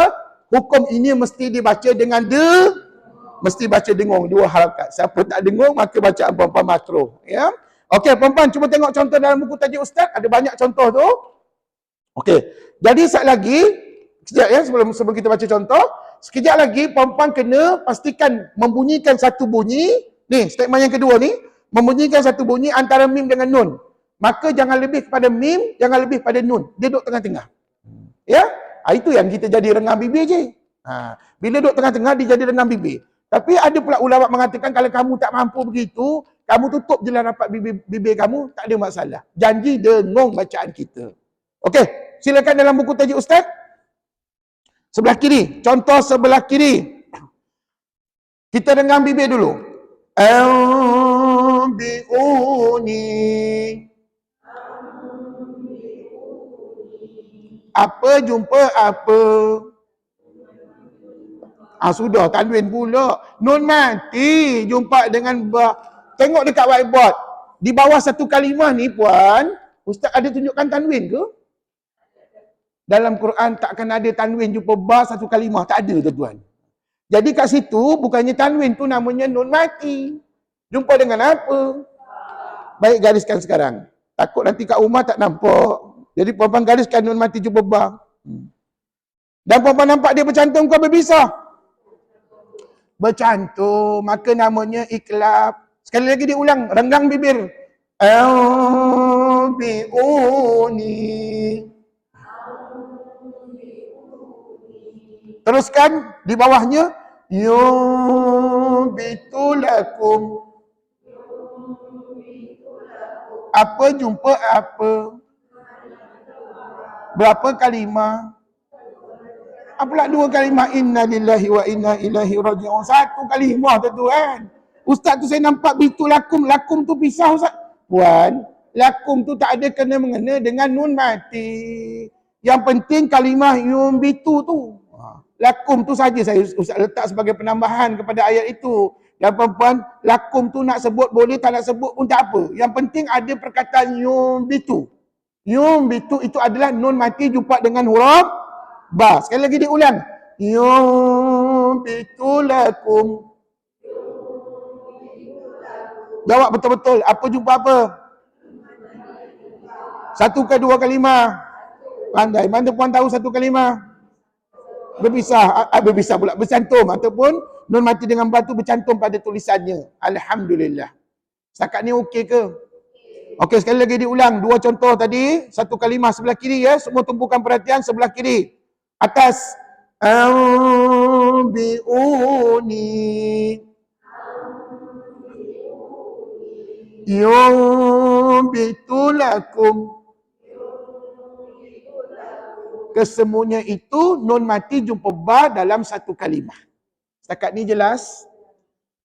hukum ini mesti dibaca dengan mesti baca dengung, dua harakat. Siapa tak dengung, maka bacaan puan-puan makruh. Ya? Okey, puan-puan, cuba tengok contoh dalam buku tajuk Ustaz. Ada banyak contoh tu. Okey, jadi sekejap lagi, sekejap ya, sebelum kita baca contoh, sekejap lagi puan-puan kena pastikan membunyikan satu bunyi. Ni, statement yang kedua ni, membunyikan satu bunyi antara mim dengan nun. Maka jangan lebih kepada mim, jangan lebih pada nun. Dia duduk tengah-tengah. Ya? Itu yang kita jadi renggang bibir je. Bila duduk tengah-tengah, dia jadi renggang bibir. Tapi ada pula ulama mengatakan kalau kamu tak mampu begitu, kamu tutup je lah rapat bibir kamu, tak ada masalah. Janji dengung bacaan kita. Okey, silakan dalam buku tajuk Ustaz. Sebelah kiri, contoh sebelah kiri. Kita renggang bibir dulu. Anbi'uni. Apa jumpa apa? Sudah, tanwin pula. Nun mati jumpa dengan ba. Tengok dekat whiteboard. Di bawah satu kalimah ni puan, Ustaz ada tunjukkan tanwin ke? Dalam Quran takkan ada tanwin jumpa ba satu kalimah. Tak ada tuan-tuan. Jadi kat situ bukannya tanwin tu namanya nun mati. Jumpa dengan apa? Baik, gariskan sekarang. Takut nanti kat rumah tak nampak. Jadi puan-puan gariskan nun mati jumpa ba. Dan puan-puan nampak dia bercantum ke berpisah? Bercantum. Maka namanya iklab. Sekali lagi diulang. Renggang bibir. Anbi'uni. Teruskan di bawahnya. Yubitu lakum. Apa jumpa apa? Berapa kalimah? Apalah dua kalimah? Inna lillahi wa inna ilaihi raji'un. Satu kalimah tuan-tuan. Ustaz tu saya nampak bitu lakum. Lakum tu pisah Ustaz. Puan, lakum tu tak ada kena-mengena dengan nun mati. Yang penting kalimah yubitu tu. Lakum tu saja saya Ustaz letak sebagai penambahan kepada ayat itu. Yang perempuan, lakum tu nak sebut boleh, tak nak sebut pun tak apa. Yang penting ada perkataan yubitu. Yubitu itu adalah nun mati jumpa dengan huruf ba. Sekali lagi diulang. Yubitu lakum. Jawab betul-betul. Apa jumpa apa? Satu ke dua kalimah? Pandai. Mana puan tahu satu kalimah? Berpisah. Berpisah pula. Bercantum. Ataupun nun mati dengan ba tu bercantum pada tulisannya. Alhamdulillah. Setakat ni okey ke? Okey, sekali lagi diulang. Dua contoh tadi. Satu kalimah sebelah kiri ya. Semua tumpukan perhatian sebelah kiri. Atas. Anbi'uni. Yubitu lakum. Kesemuanya itu nun mati jumpa ba dalam satu kalimah. Setakat ni jelas?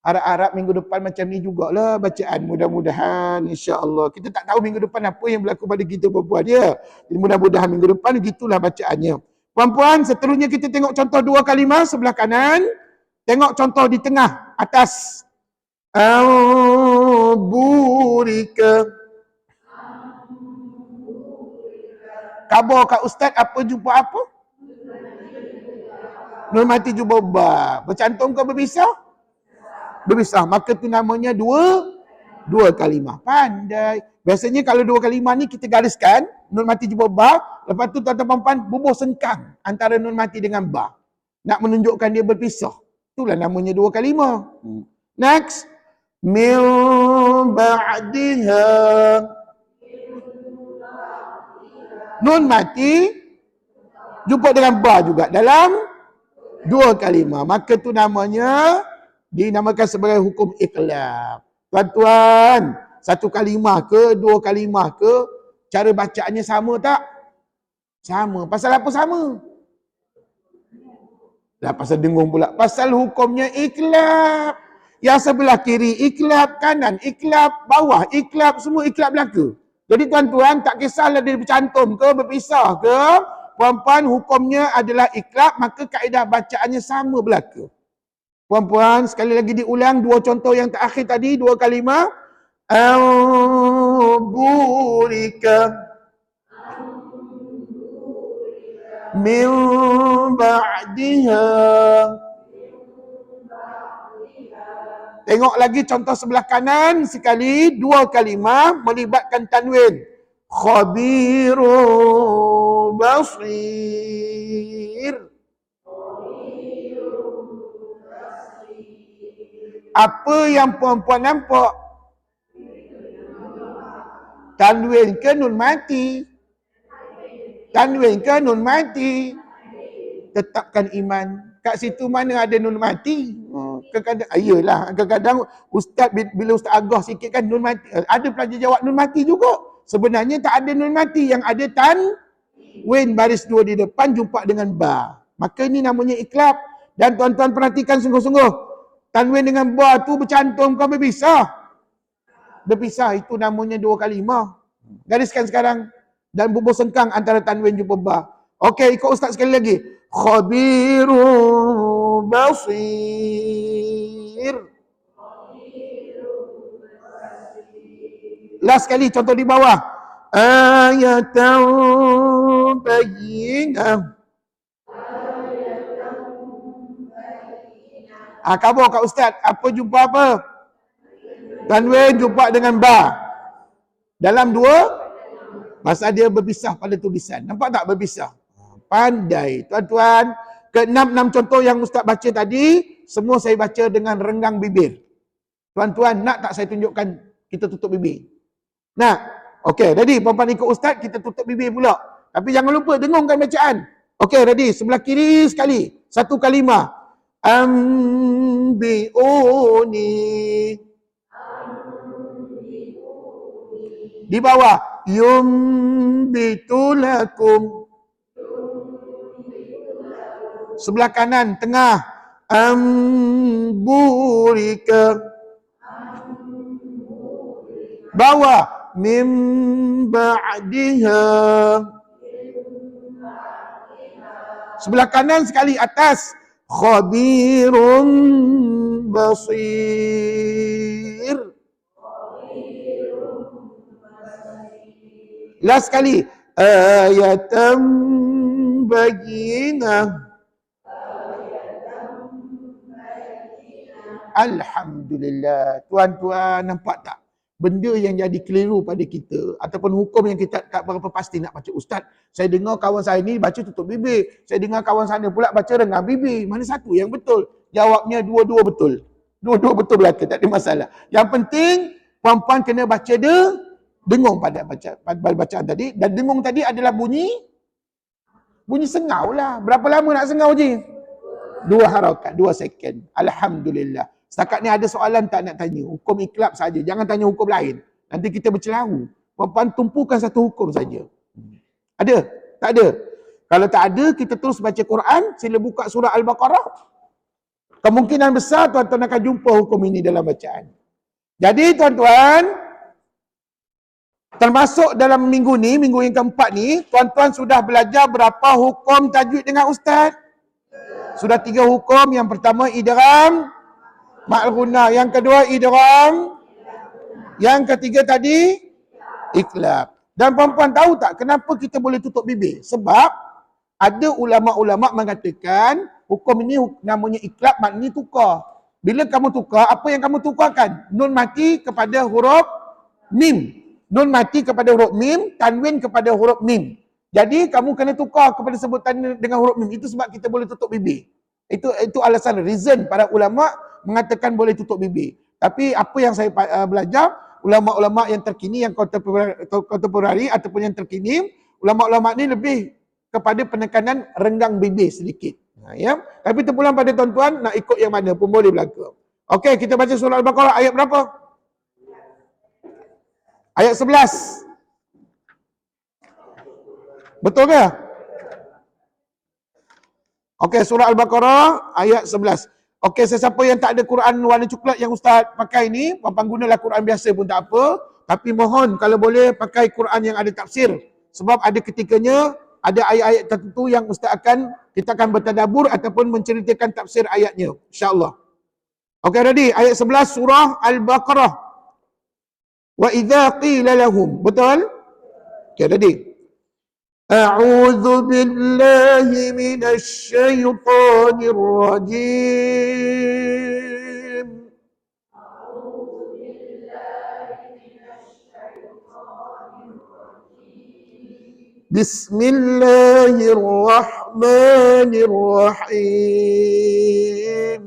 Harap-harap minggu depan macam ni jugalah bacaan, mudah-mudahan insya-Allah. Kita tak tahu minggu depan apa yang berlaku pada kita perempuan ya. Jadi mudah-mudahan minggu depan gitulah bacaannya. Puan-puan, seterusnya kita tengok contoh dua kalimah sebelah kanan. Tengok contoh di tengah atas. Burika. Khabar kat Ustaz apa jumpa apa? Nun mati jumpa ba. Bercantum ke berpisah? Berpisah. Maka tu namanya dua kalimah. Pandai. Biasanya kalau dua kalimah ni kita gariskan, nun mati jumpa ba, lepas tu tuan-tuan puan bubuh sengkang antara nun mati dengan ba. Nak menunjukkan dia berpisah. Itulah namanya dua kalimah. Next. Min ba'diha. Nun mati jumpa dengan ba juga dalam dua kalimah. Maka tu namanya dinamakan sebagai hukum iqlab. Tuan-tuan, satu kalimah ke, dua kalimah ke, cara bacaannya sama tak? Sama. Pasal apa sama? Dah pasal dengung pula. Pasal hukumnya iqlab. Yang sebelah kiri iqlab, kanan iqlab, bawah iqlab, semua iqlab belaka. Jadi tuan-tuan, tak kisahlah dia bercantum ke, berpisah ke, puan-puan hukumnya adalah iklab, maka kaedah bacaannya sama berlaku. Puan-puan, sekali lagi diulang dua contoh yang terakhir tadi, dua kalimah. Burika min ba'diha. Tengok lagi contoh sebelah kanan sekali, dua kalimah melibatkan tanwin. Khabirun basir. Apa yang puan-puan nampak? Tanwin ke nun mati? Tanwin ke nun mati? Tetapkan iman. Kat situ mana ada nun mati? Kadang-kadang, kadang-kadang ustaz, bila ustaz agah sikit kan nun mati. Ada pelajar jawab nun mati juga. Sebenarnya tak ada nun mati. Yang ada tanwin baris dua di depan jumpa dengan ba. Maka ini namanya iklab. Dan tuan-tuan perhatikan sungguh-sungguh. Tanwin dengan ba tu bercantum kau berpisah. Berpisah itu namanya dua kalimah. Gariskan sekarang. Dan bubuh sengkang antara tanwin jumpa ba. Okey, ikut ustaz sekali lagi. Khabirun basir. Last sekali contoh di bawah. Ayatan bayyinah. Khabar Kak Ustaz, apa jumpa apa? Tanwin jumpa dengan ba. Dalam dua, masa dia berpisah pada tulisan. Nampak tak berpisah? Pandai. Tuan-tuan, ke-6 contoh yang Ustaz baca tadi, semua saya baca dengan renggang bibir. Tuan-tuan, nak tak saya tunjukkan kita tutup bibir? Nak? Okey, ready? Puan-puan ikut Ustaz, kita tutup bibir pula. Tapi jangan lupa, dengungkan bacaan. Okey, ready? Sebelah kiri sekali. Satu kalimah. Ambi'uni. Di bawah. Yumbitulakum. Sebelah kanan, tengah. Burika. Bawah. Mim ba'diha. Sebelah kanan sekali, atas. Khabirun basir. Last sekali. Ayatan bayyinah. Alhamdulillah. Tuan-tuan nampak tak? Benda yang jadi keliru pada kita ataupun hukum yang kita tak berapa pasti nak baca. Ustaz, saya dengar kawan saya ni baca tutup bibir. Saya dengar kawan sana pula baca renggang bibir. Mana satu yang betul? Jawabnya dua-dua betul. Dua-dua betul belaka, tak ada masalah. Yang penting puan-puan kena baca dengung pada bacaan tadi. Dan dengung tadi adalah bunyi sengau lah. Berapa lama nak sengau je? 2 harakat, 2 second. Alhamdulillah. Setakat ni ada soalan tak nak tanya? Hukum iklab saja. Jangan tanya hukum lain. Nanti kita bercelaru. Puan-puan tumpukan satu hukum saja. Ada? Tak ada? Kalau tak ada, kita terus baca Quran. Sila buka surah Al-Baqarah. Kemungkinan besar tuan-tuan akan jumpa hukum ini dalam bacaan. Jadi tuan-tuan, termasuk dalam minggu ni, minggu yang keempat ni, tuan-tuan sudah belajar berapa hukum tajwid dengan Ustaz? Sudah 3 hukum. Yang pertama idgham ma'al ghunnah, yang kedua idgham, yang ketiga tadi iklab. Dan puan-puan tahu tak kenapa kita boleh tutup bibir? Sebab ada ulama-ulama mengatakan hukum ini namanya iklab, maknanya tukar. Bila kamu tukar, apa yang kamu tukarkan? Nun mati kepada huruf mim. Nun mati kepada huruf mim, tanwin kepada huruf mim. Jadi kamu kena tukar kepada sebutan dengan huruf mim. Itu sebab kita boleh tutup bibir. Itu alasan, reason para ulama mengatakan boleh tutup bibir. Tapi apa yang saya belajar, ulama-ulama yang terkini, yang kontemporari ataupun yang terkini, ulama-ulama ni lebih kepada penekanan renggang bibir sedikit. Ya. Tapi terpulang pada tuan-tuan nak ikut yang mana pun boleh berlaku. Okey, kita baca surah Al-Baqarah ayat berapa? Ayat 11. Betul ke? Okey, surah Al-Baqarah ayat 11. Okey, sesiapa yang tak ada Quran warna coklat yang Ustaz pakai ni, puan-puan gunalah Quran biasa pun tak apa. Tapi mohon kalau boleh pakai Quran yang ada tafsir. Sebab ada ketikanya ada ayat-ayat tertentu yang Ustaz kita akan bertadabbur ataupun menceritakan tafsir ayatnya. InsyaAllah. Okey, ready? Ayat 11 surah Al-Baqarah. Wa idza qila lahum. Betul? Okey, ready? A'udzu billahi minasy syaithanir rajim. Bismillahirrahmanirrahim.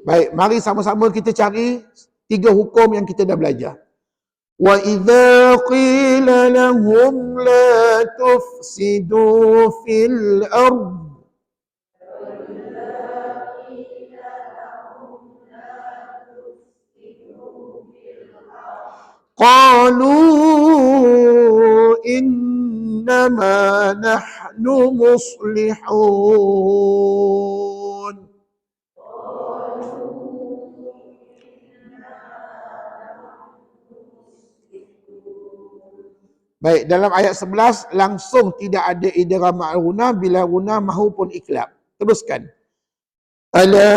Baik, mari sama-sama kita cari 3 hukum yang kita dah belajar. Wa idza qila lahum la tufsidu fil ardh qalu innama nahnu muslihun. Baik, dalam ayat 11 langsung tidak ada idgham ma'runah bila guna mahupun iklab. Teruskan. Ala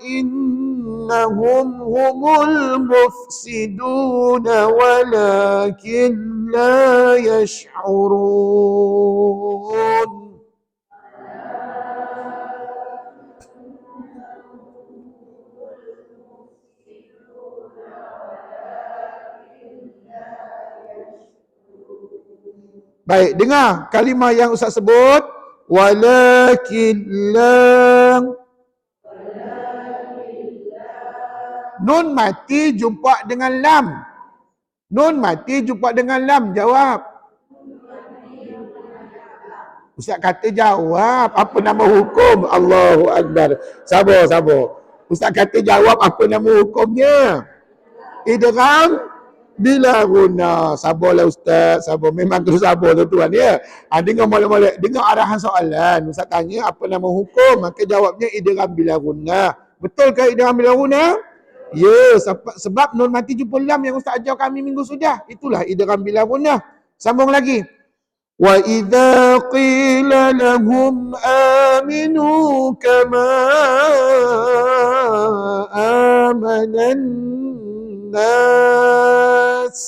innahum humul mufsidun walakin la yash'urun. Baik, dengar kalimah yang Ustaz sebut. Walakin la. Nun mati jumpa dengan lam. Nun mati jumpa dengan lam. Jawab. Ustaz kata jawab. Apa nama hukum? Allahu Akbar. Sabar. Ustaz kata jawab apa nama hukumnya. Idgham bila guna. Sabarlah Ustaz, sabar. Memang terus sabar tuan ya. Dengar molek-molek, dengar arahan soalan. Ustaz tanya apa nama hukum, maka jawabnya idgham bila guna. Betul ke idgham bila guna? Ya, sebab nun mati jumpa lam yang Ustaz ajar kami minggu sudah. Itulah idgham bila guna. Sambung lagi. Wa idza qila lahum aminu kama amanan nas.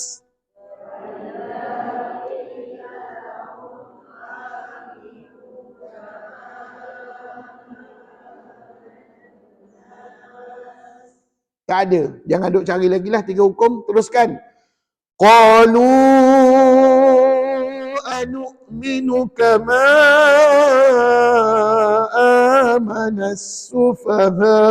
Tak ada. Jangan duk cari lagi lah 3 hukum. Teruskan. Qalu anu'minu kama amanas sufaha.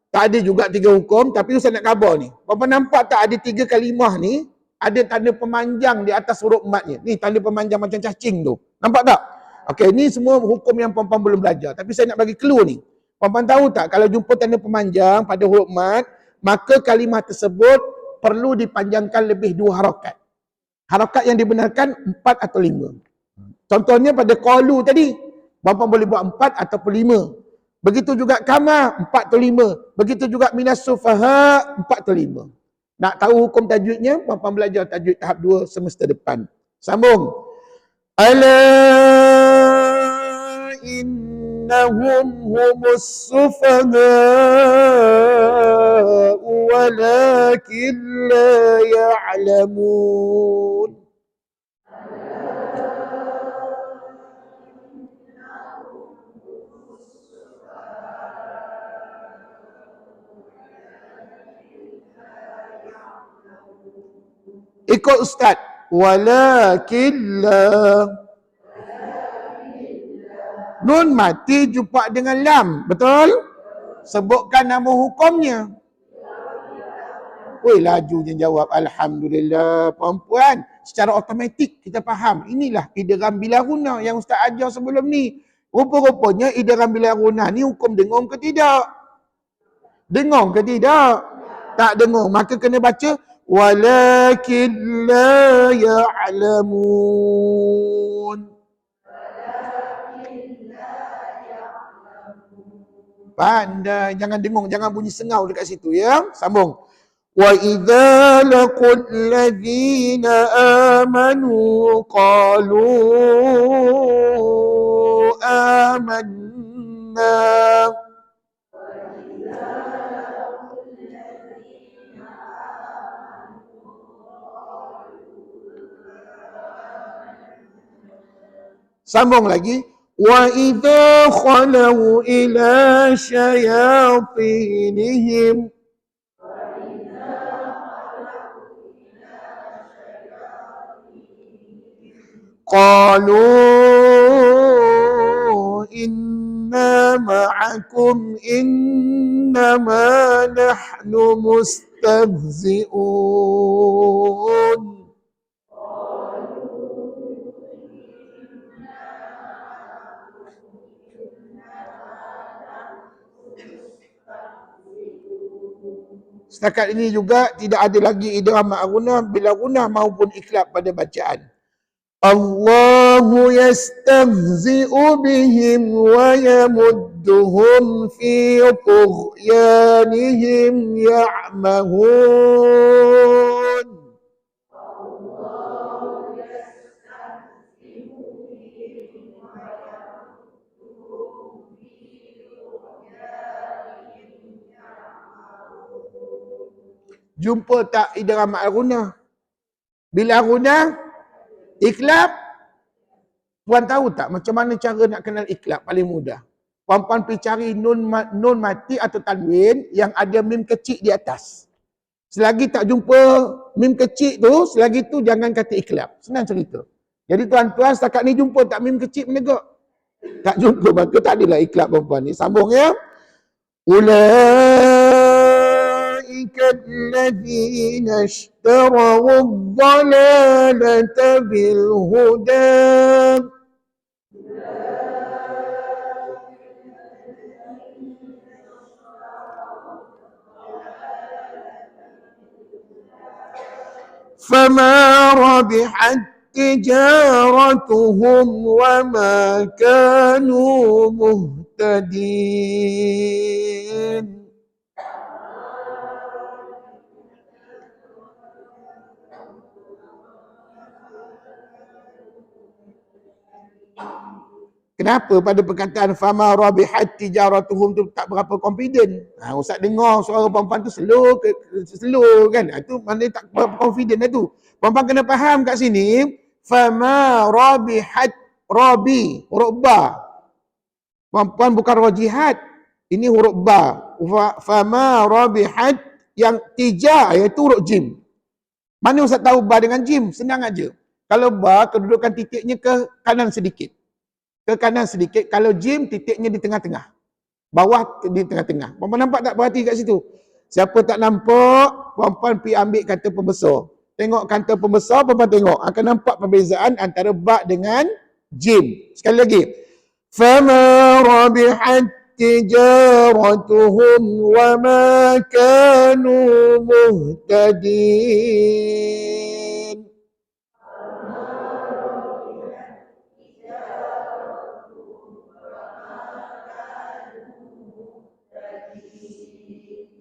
Tak ada juga 3 hukum, tapi Ustaz nak khabar ni. Bapa nampak tak ada 3 kalimah ni, ada tanda pemanjang di atas huruf matnya. Ni tanda pemanjang macam cacing tu. Nampak tak? Okey, ni semua hukum yang puan-puan belum belajar. Tapi saya nak bagi clue ni. Puan-puan tahu tak, kalau jumpa tanda pemanjang pada huruf mat, maka kalimah tersebut perlu dipanjangkan lebih 2 harakat. Harakat yang dibenarkan 4 atau 5. Contohnya pada qalu tadi, puan-puan boleh buat 4 ataupun 5. Begitu juga kama 4 atau 5. Begitu juga minas sufaha 4 atau 5. Nak tahu hukum tajwidnya, puan-puan belajar tajwid tahap 2 semester depan. Sambung. Ala innahum humus sufaha walakin la ya'lamun. Ikut Ustaz. Walakin la. Nun mati jumpa dengan lam. Betul? Sebutkan nama hukumnya. Weh, lajunya jawab. Alhamdulillah. Puan-puan, secara automatik kita faham. Inilah idgham bila guna yang Ustaz ajar sebelum ni. Rupa-rupanya idgham bila guna ni hukum dengung ke tidak? Dengung ke tidak? Tak dengung. Maka kena baca walakin la ya'lamun. Pandai, jangan dengung, jangan bunyi sengau dekat situ ya. Sambung. Wa idza laqul ladzina amanu qalu amanna. Sambung lagi. Wa idza khalau ila syayatinihim qalu inna ma'akum innama nahnu mustahzi'un. Setakat ini juga tidak ada lagi idgham ma'gunah bila gunah maupun iklab pada bacaan. Allahu yastahzi'u bihim wa yamudduhum fi tughyanihim ya'mahun. Jumpa tak idgham ma'gunah? Bila gunah iklab, puan tahu tak macam mana cara nak kenal iklab paling mudah? Puan-puan pergi cari nun mati atau tanwin yang ada mim kecil di atas. Selagi tak jumpa mim kecil tu, selagi tu jangan kata iklab. Senang cerita. Jadi tuan-tuan setakat ni jumpa tak mim kecil menegak? Tak jumpa, maka tak adalah iklab puan-puan ni. Sambung ya. Ulaika alladhina ishtaraw ad-dalalata bil huda. فما ربحت تجارتهم وما كانوا مهتدين. Kenapa pada perkataan fama rabihat tijaratuhum tu tak berapa confident? Ustaz dengar suara perempuan tu slow kan? Itu maknanya tak berapa confident dah tu. Perempuan kena faham kat sini fama rabihat rabi huruf ba. Perempuan bukan rajihat. Ini huruf ba. Fama rabihat yang tija iaitu huruf jim. Mana Ustaz tahu ba dengan jim? Senang aja. Kalau ba kedudukan titiknya ke kanan sedikit. Ke kanan sedikit, kalau jim titiknya di tengah-tengah. Bawah di tengah-tengah. Puan-puan nampak tak berhati kat situ? Siapa tak nampak, puan-puan pergi ambil kata pembesar. Tengok kata pembesar, puan-puan tengok. Akan nampak perbezaan antara ba dengan jim. Sekali lagi. Fama rabihat tijaratuhum wa ma kanu muhtadin.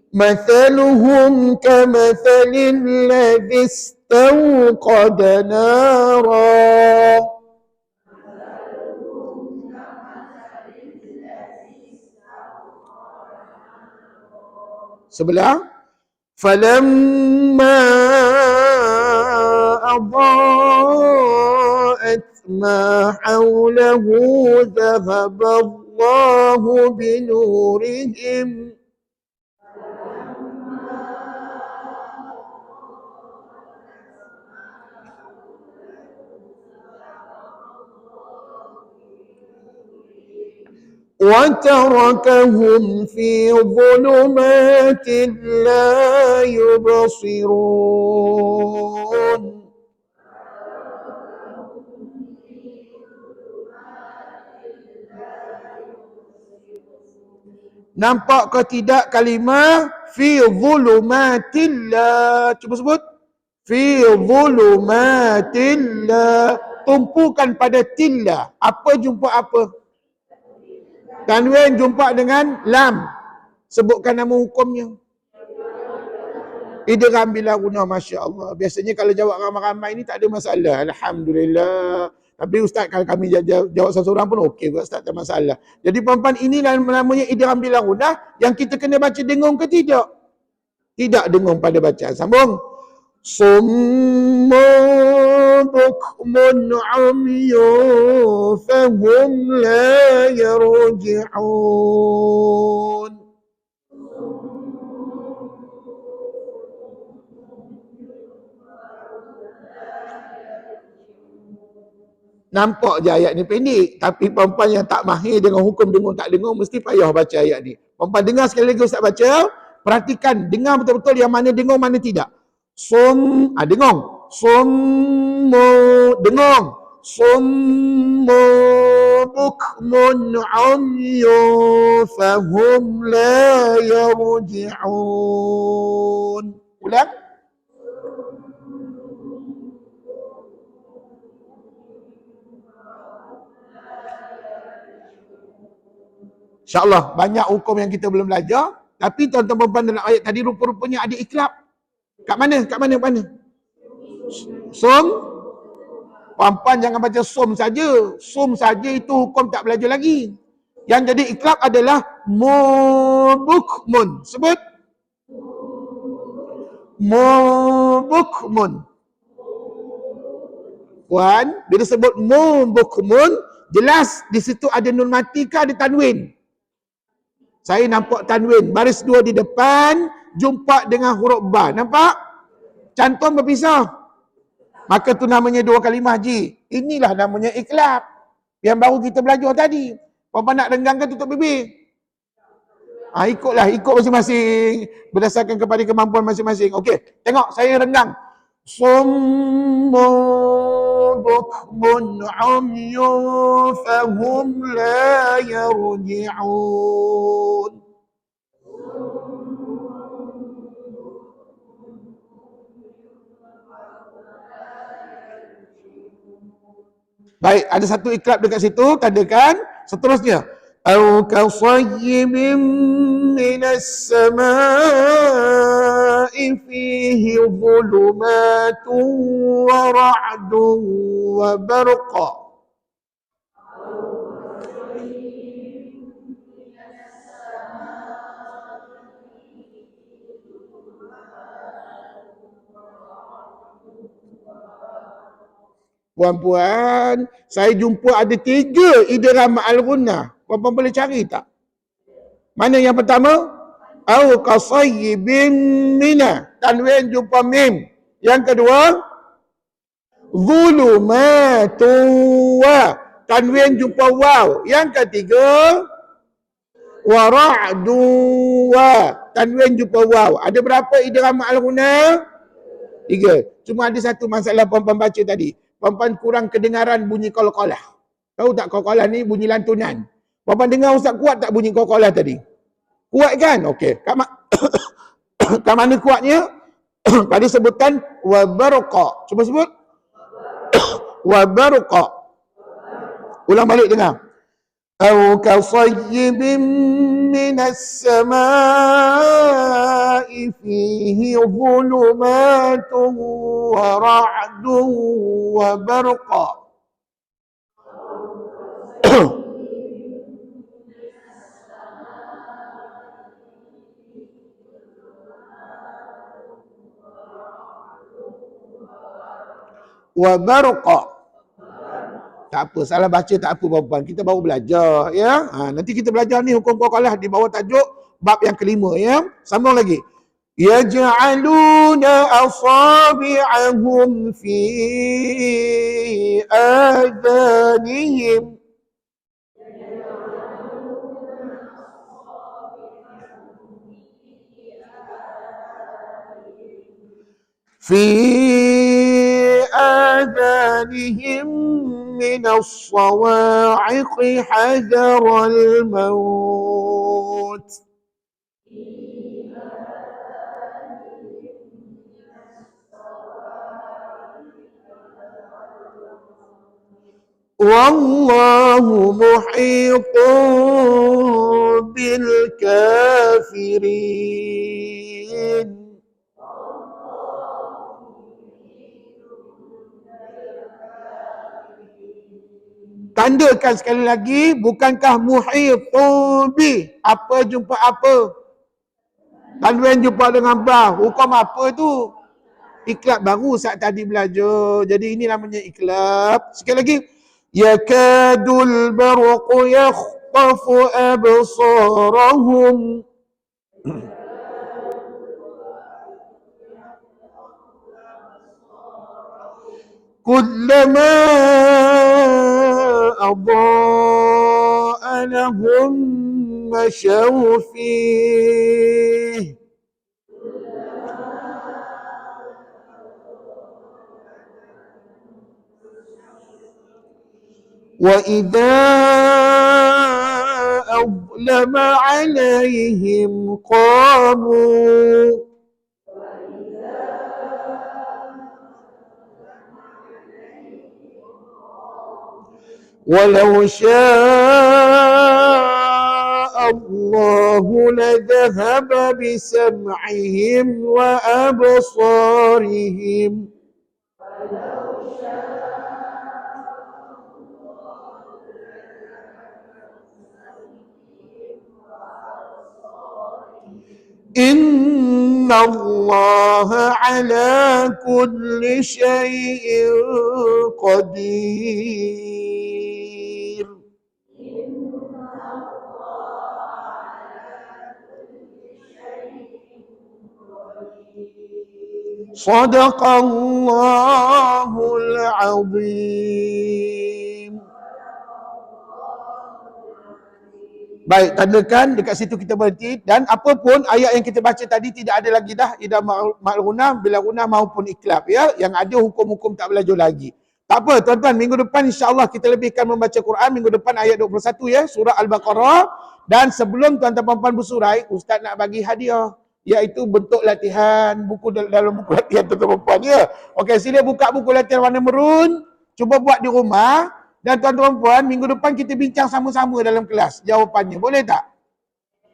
مثلهم كمثل الذي استوقد نارا sebelah فلما أضاءت ما حوله ذهب الله بنورهم وتركهم في ظلمات لا يبصرون. Nampak ke tidak kalimah fi zulumatillah? Cuba sebut. Fi zulumatillah. Tumpukan pada tillah. Apa jumpa apa? Tanwin jumpa dengan lam. Sebutkan nama hukumnya. Idgham bila guna, Masya Allah. Biasanya kalau jawab ramai-ramai ni tak ada masalah. Alhamdulillah. Tapi Ustaz kalau kami jawab seorang pun okey Ustaz, tak masalah. Jadi puan-puan, inilah namanya idgham bila guna yang kita kena baca dengung ke tidak? Tidak dengung pada bacaan. Sambung. Summun bukmun umyun fahum la yarji'un. Nampak je ayat ni pendek. Tapi perempuan yang tak mahir dengan hukum dengung tak dengung mesti payah baca ayat ni. Perempuan dengar sekali lagi Ustaz baca. Perhatikan, dengar betul-betul yang mana dengung, mana tidak. Dengung. Summu, dengung. Summu bukmun umyun fahum la yarji'un. Ulang. InsyaAllah banyak hukum yang kita belum belajar. Tapi tuan-tuan perempuan dalam ayat tadi rupa-rupanya ada iklab. Kat mana? Kat mana? Som. Perempuan jangan baca som saja. Som saja itu hukum tak belajar lagi. Yang jadi iklab adalah mubukmun. Sebut. Mubukmun. Puan, bila sebut mubukmun, jelas di situ ada nun mati ke ada tanwin. Saya nampak tanwin, baris dua di depan, jumpa dengan huruf ba. Nampak? Cantum berpisah. Maka tu namanya dua kalimah ji. Inilah namanya iklab. Yang baru kita belajar tadi. Apa nak renggangkan tutup bibir? Ikutlah, ikut masing-masing. Berdasarkan kepada kemampuan masing-masing. Okey, tengok saya renggang. Summun bukmun umyun fahum la yarji'un. Baik, ada satu iklab dekat situ, katakan seterusnya. Au kasayyibin minas samaa'i fihi dhulumatun wa ra'dun wa barqa. Puan-puan, saya jumpa ada 3 idgham al-ghunnah. Puan-puan boleh cari tak? Mana yang pertama? Au qasayyibin mina. Tanwin jumpa mim. Yang kedua, zulumatun wa. Tanwin jumpa waw. Yang ketiga, wa ra'dun wa. Tanwin jumpa waw. Ada berapa idgham al-ghunnah? 3. Cuma ada satu masalah puan-puan baca tadi. Puan-puan kurang kedengaran bunyi qalqalah. Tahu tak qalqalah ni bunyi lantunan. Puan-puan dengar Ustaz kuat tak bunyi qalqalah tadi? Kuat kan? Okey. Kat mana kuatnya? Pada sebutan wa barqa. Cuba sebut. Wa barqa. Ulang balik dengar. Au kasayyibin minas samaa'i fihi dhulumatun wa ra'dun wa barqa. Wa barqa. Tak apa, salah baca tak apa puan-puan. Kita baru belajar ya. Nanti kita belajar ni hukum qalqalah di bawah tajuk bab yang kelima ya. Sambung lagi. Yaj'aluna asabi'ahum fi adhanihim. Fi adhanihim min as-sawa'iqi hadar al-maut. wallahu muhitun bil kafirin. Tandakan sekali lagi, bukankah muhitun bi? Apa jumpa apa? Tanwin jumpa dengan ba. Hukum apa tu? Iklab baru saat tadi belajar. Jadi ini namanya iklab. Sekali lagi. Yakadul barqu yakhtafu absarahum. Kullama أضاء لهم مشوا فيه وإذا أظلم عليهم قاموا ولو شاء الله لذهب بسمعهم وأبصارهم إن الله على كل شيء قدير. صدق الله العظيم. Baik, tandakan dekat situ kita berhenti. Dan apapun ayat yang kita baca tadi tidak ada lagi dah idam ma'al gunah, bila gunah maupun iklab ya. Yang ada hukum-hukum tak belajar lagi. Tak apa tuan-tuan, minggu depan insya-Allah kita lebihkan membaca Quran. Minggu depan ayat 21 ya, surah Al-Baqarah. Dan sebelum tuan-tuan puan-puan bersurai, ustaz nak bagi hadiah, iaitu bentuk latihan buku dalam buku latihan tuan-tuan puan ya. Okey, sila buka buku latihan warna merun, cuba buat di rumah. Dan tuan-tuan puan, minggu depan kita bincang sama-sama dalam kelas jawapannya. Boleh tak?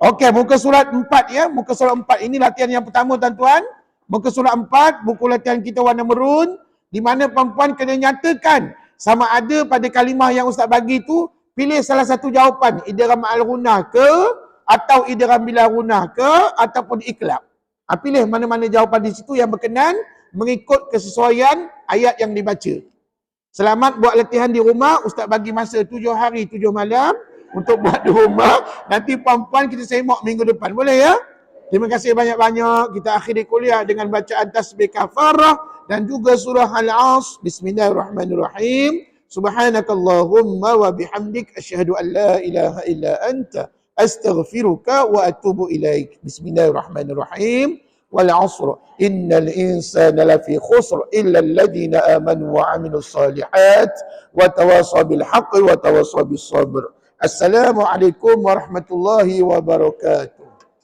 Okey, muka surat 4 ya. Muka surat 4. Ini latihan yang pertama tuan-tuan. Muka surat 4, buku latihan kita warna merun. Di mana puan-puan kena nyatakan sama ada pada kalimah yang ustaz bagi tu, pilih salah satu jawapan. Idgham ma'al gunah ke, atau idgham bila gunah ke, ataupun iklab. Pilih mana-mana jawapan di situ yang berkenan mengikut kesesuaian ayat yang dibaca. Selamat buat latihan di rumah. Ustaz bagi masa 7 hari 7 malam untuk buat di rumah. Nanti puan-puan kita semak minggu depan. Boleh ya? Terima kasih banyak-banyak. Kita akhiri kuliah dengan bacaan tasbih kafarah dan juga surah Al-As. Bismillahirrahmanirrahim. Subhanakallahumma wa bihamdik asyhadu an la ilaha illa anta astaghfiruka wa atubu ilaik. Bismillahirrahmanirrahim. والعصر إن الإنسان لفي خسر إلا الذين آمنوا وعملوا الصالحات وتواصوا بالحق وتواصوا بالصبر. السلام عليكم ورحمة الله وبركاته.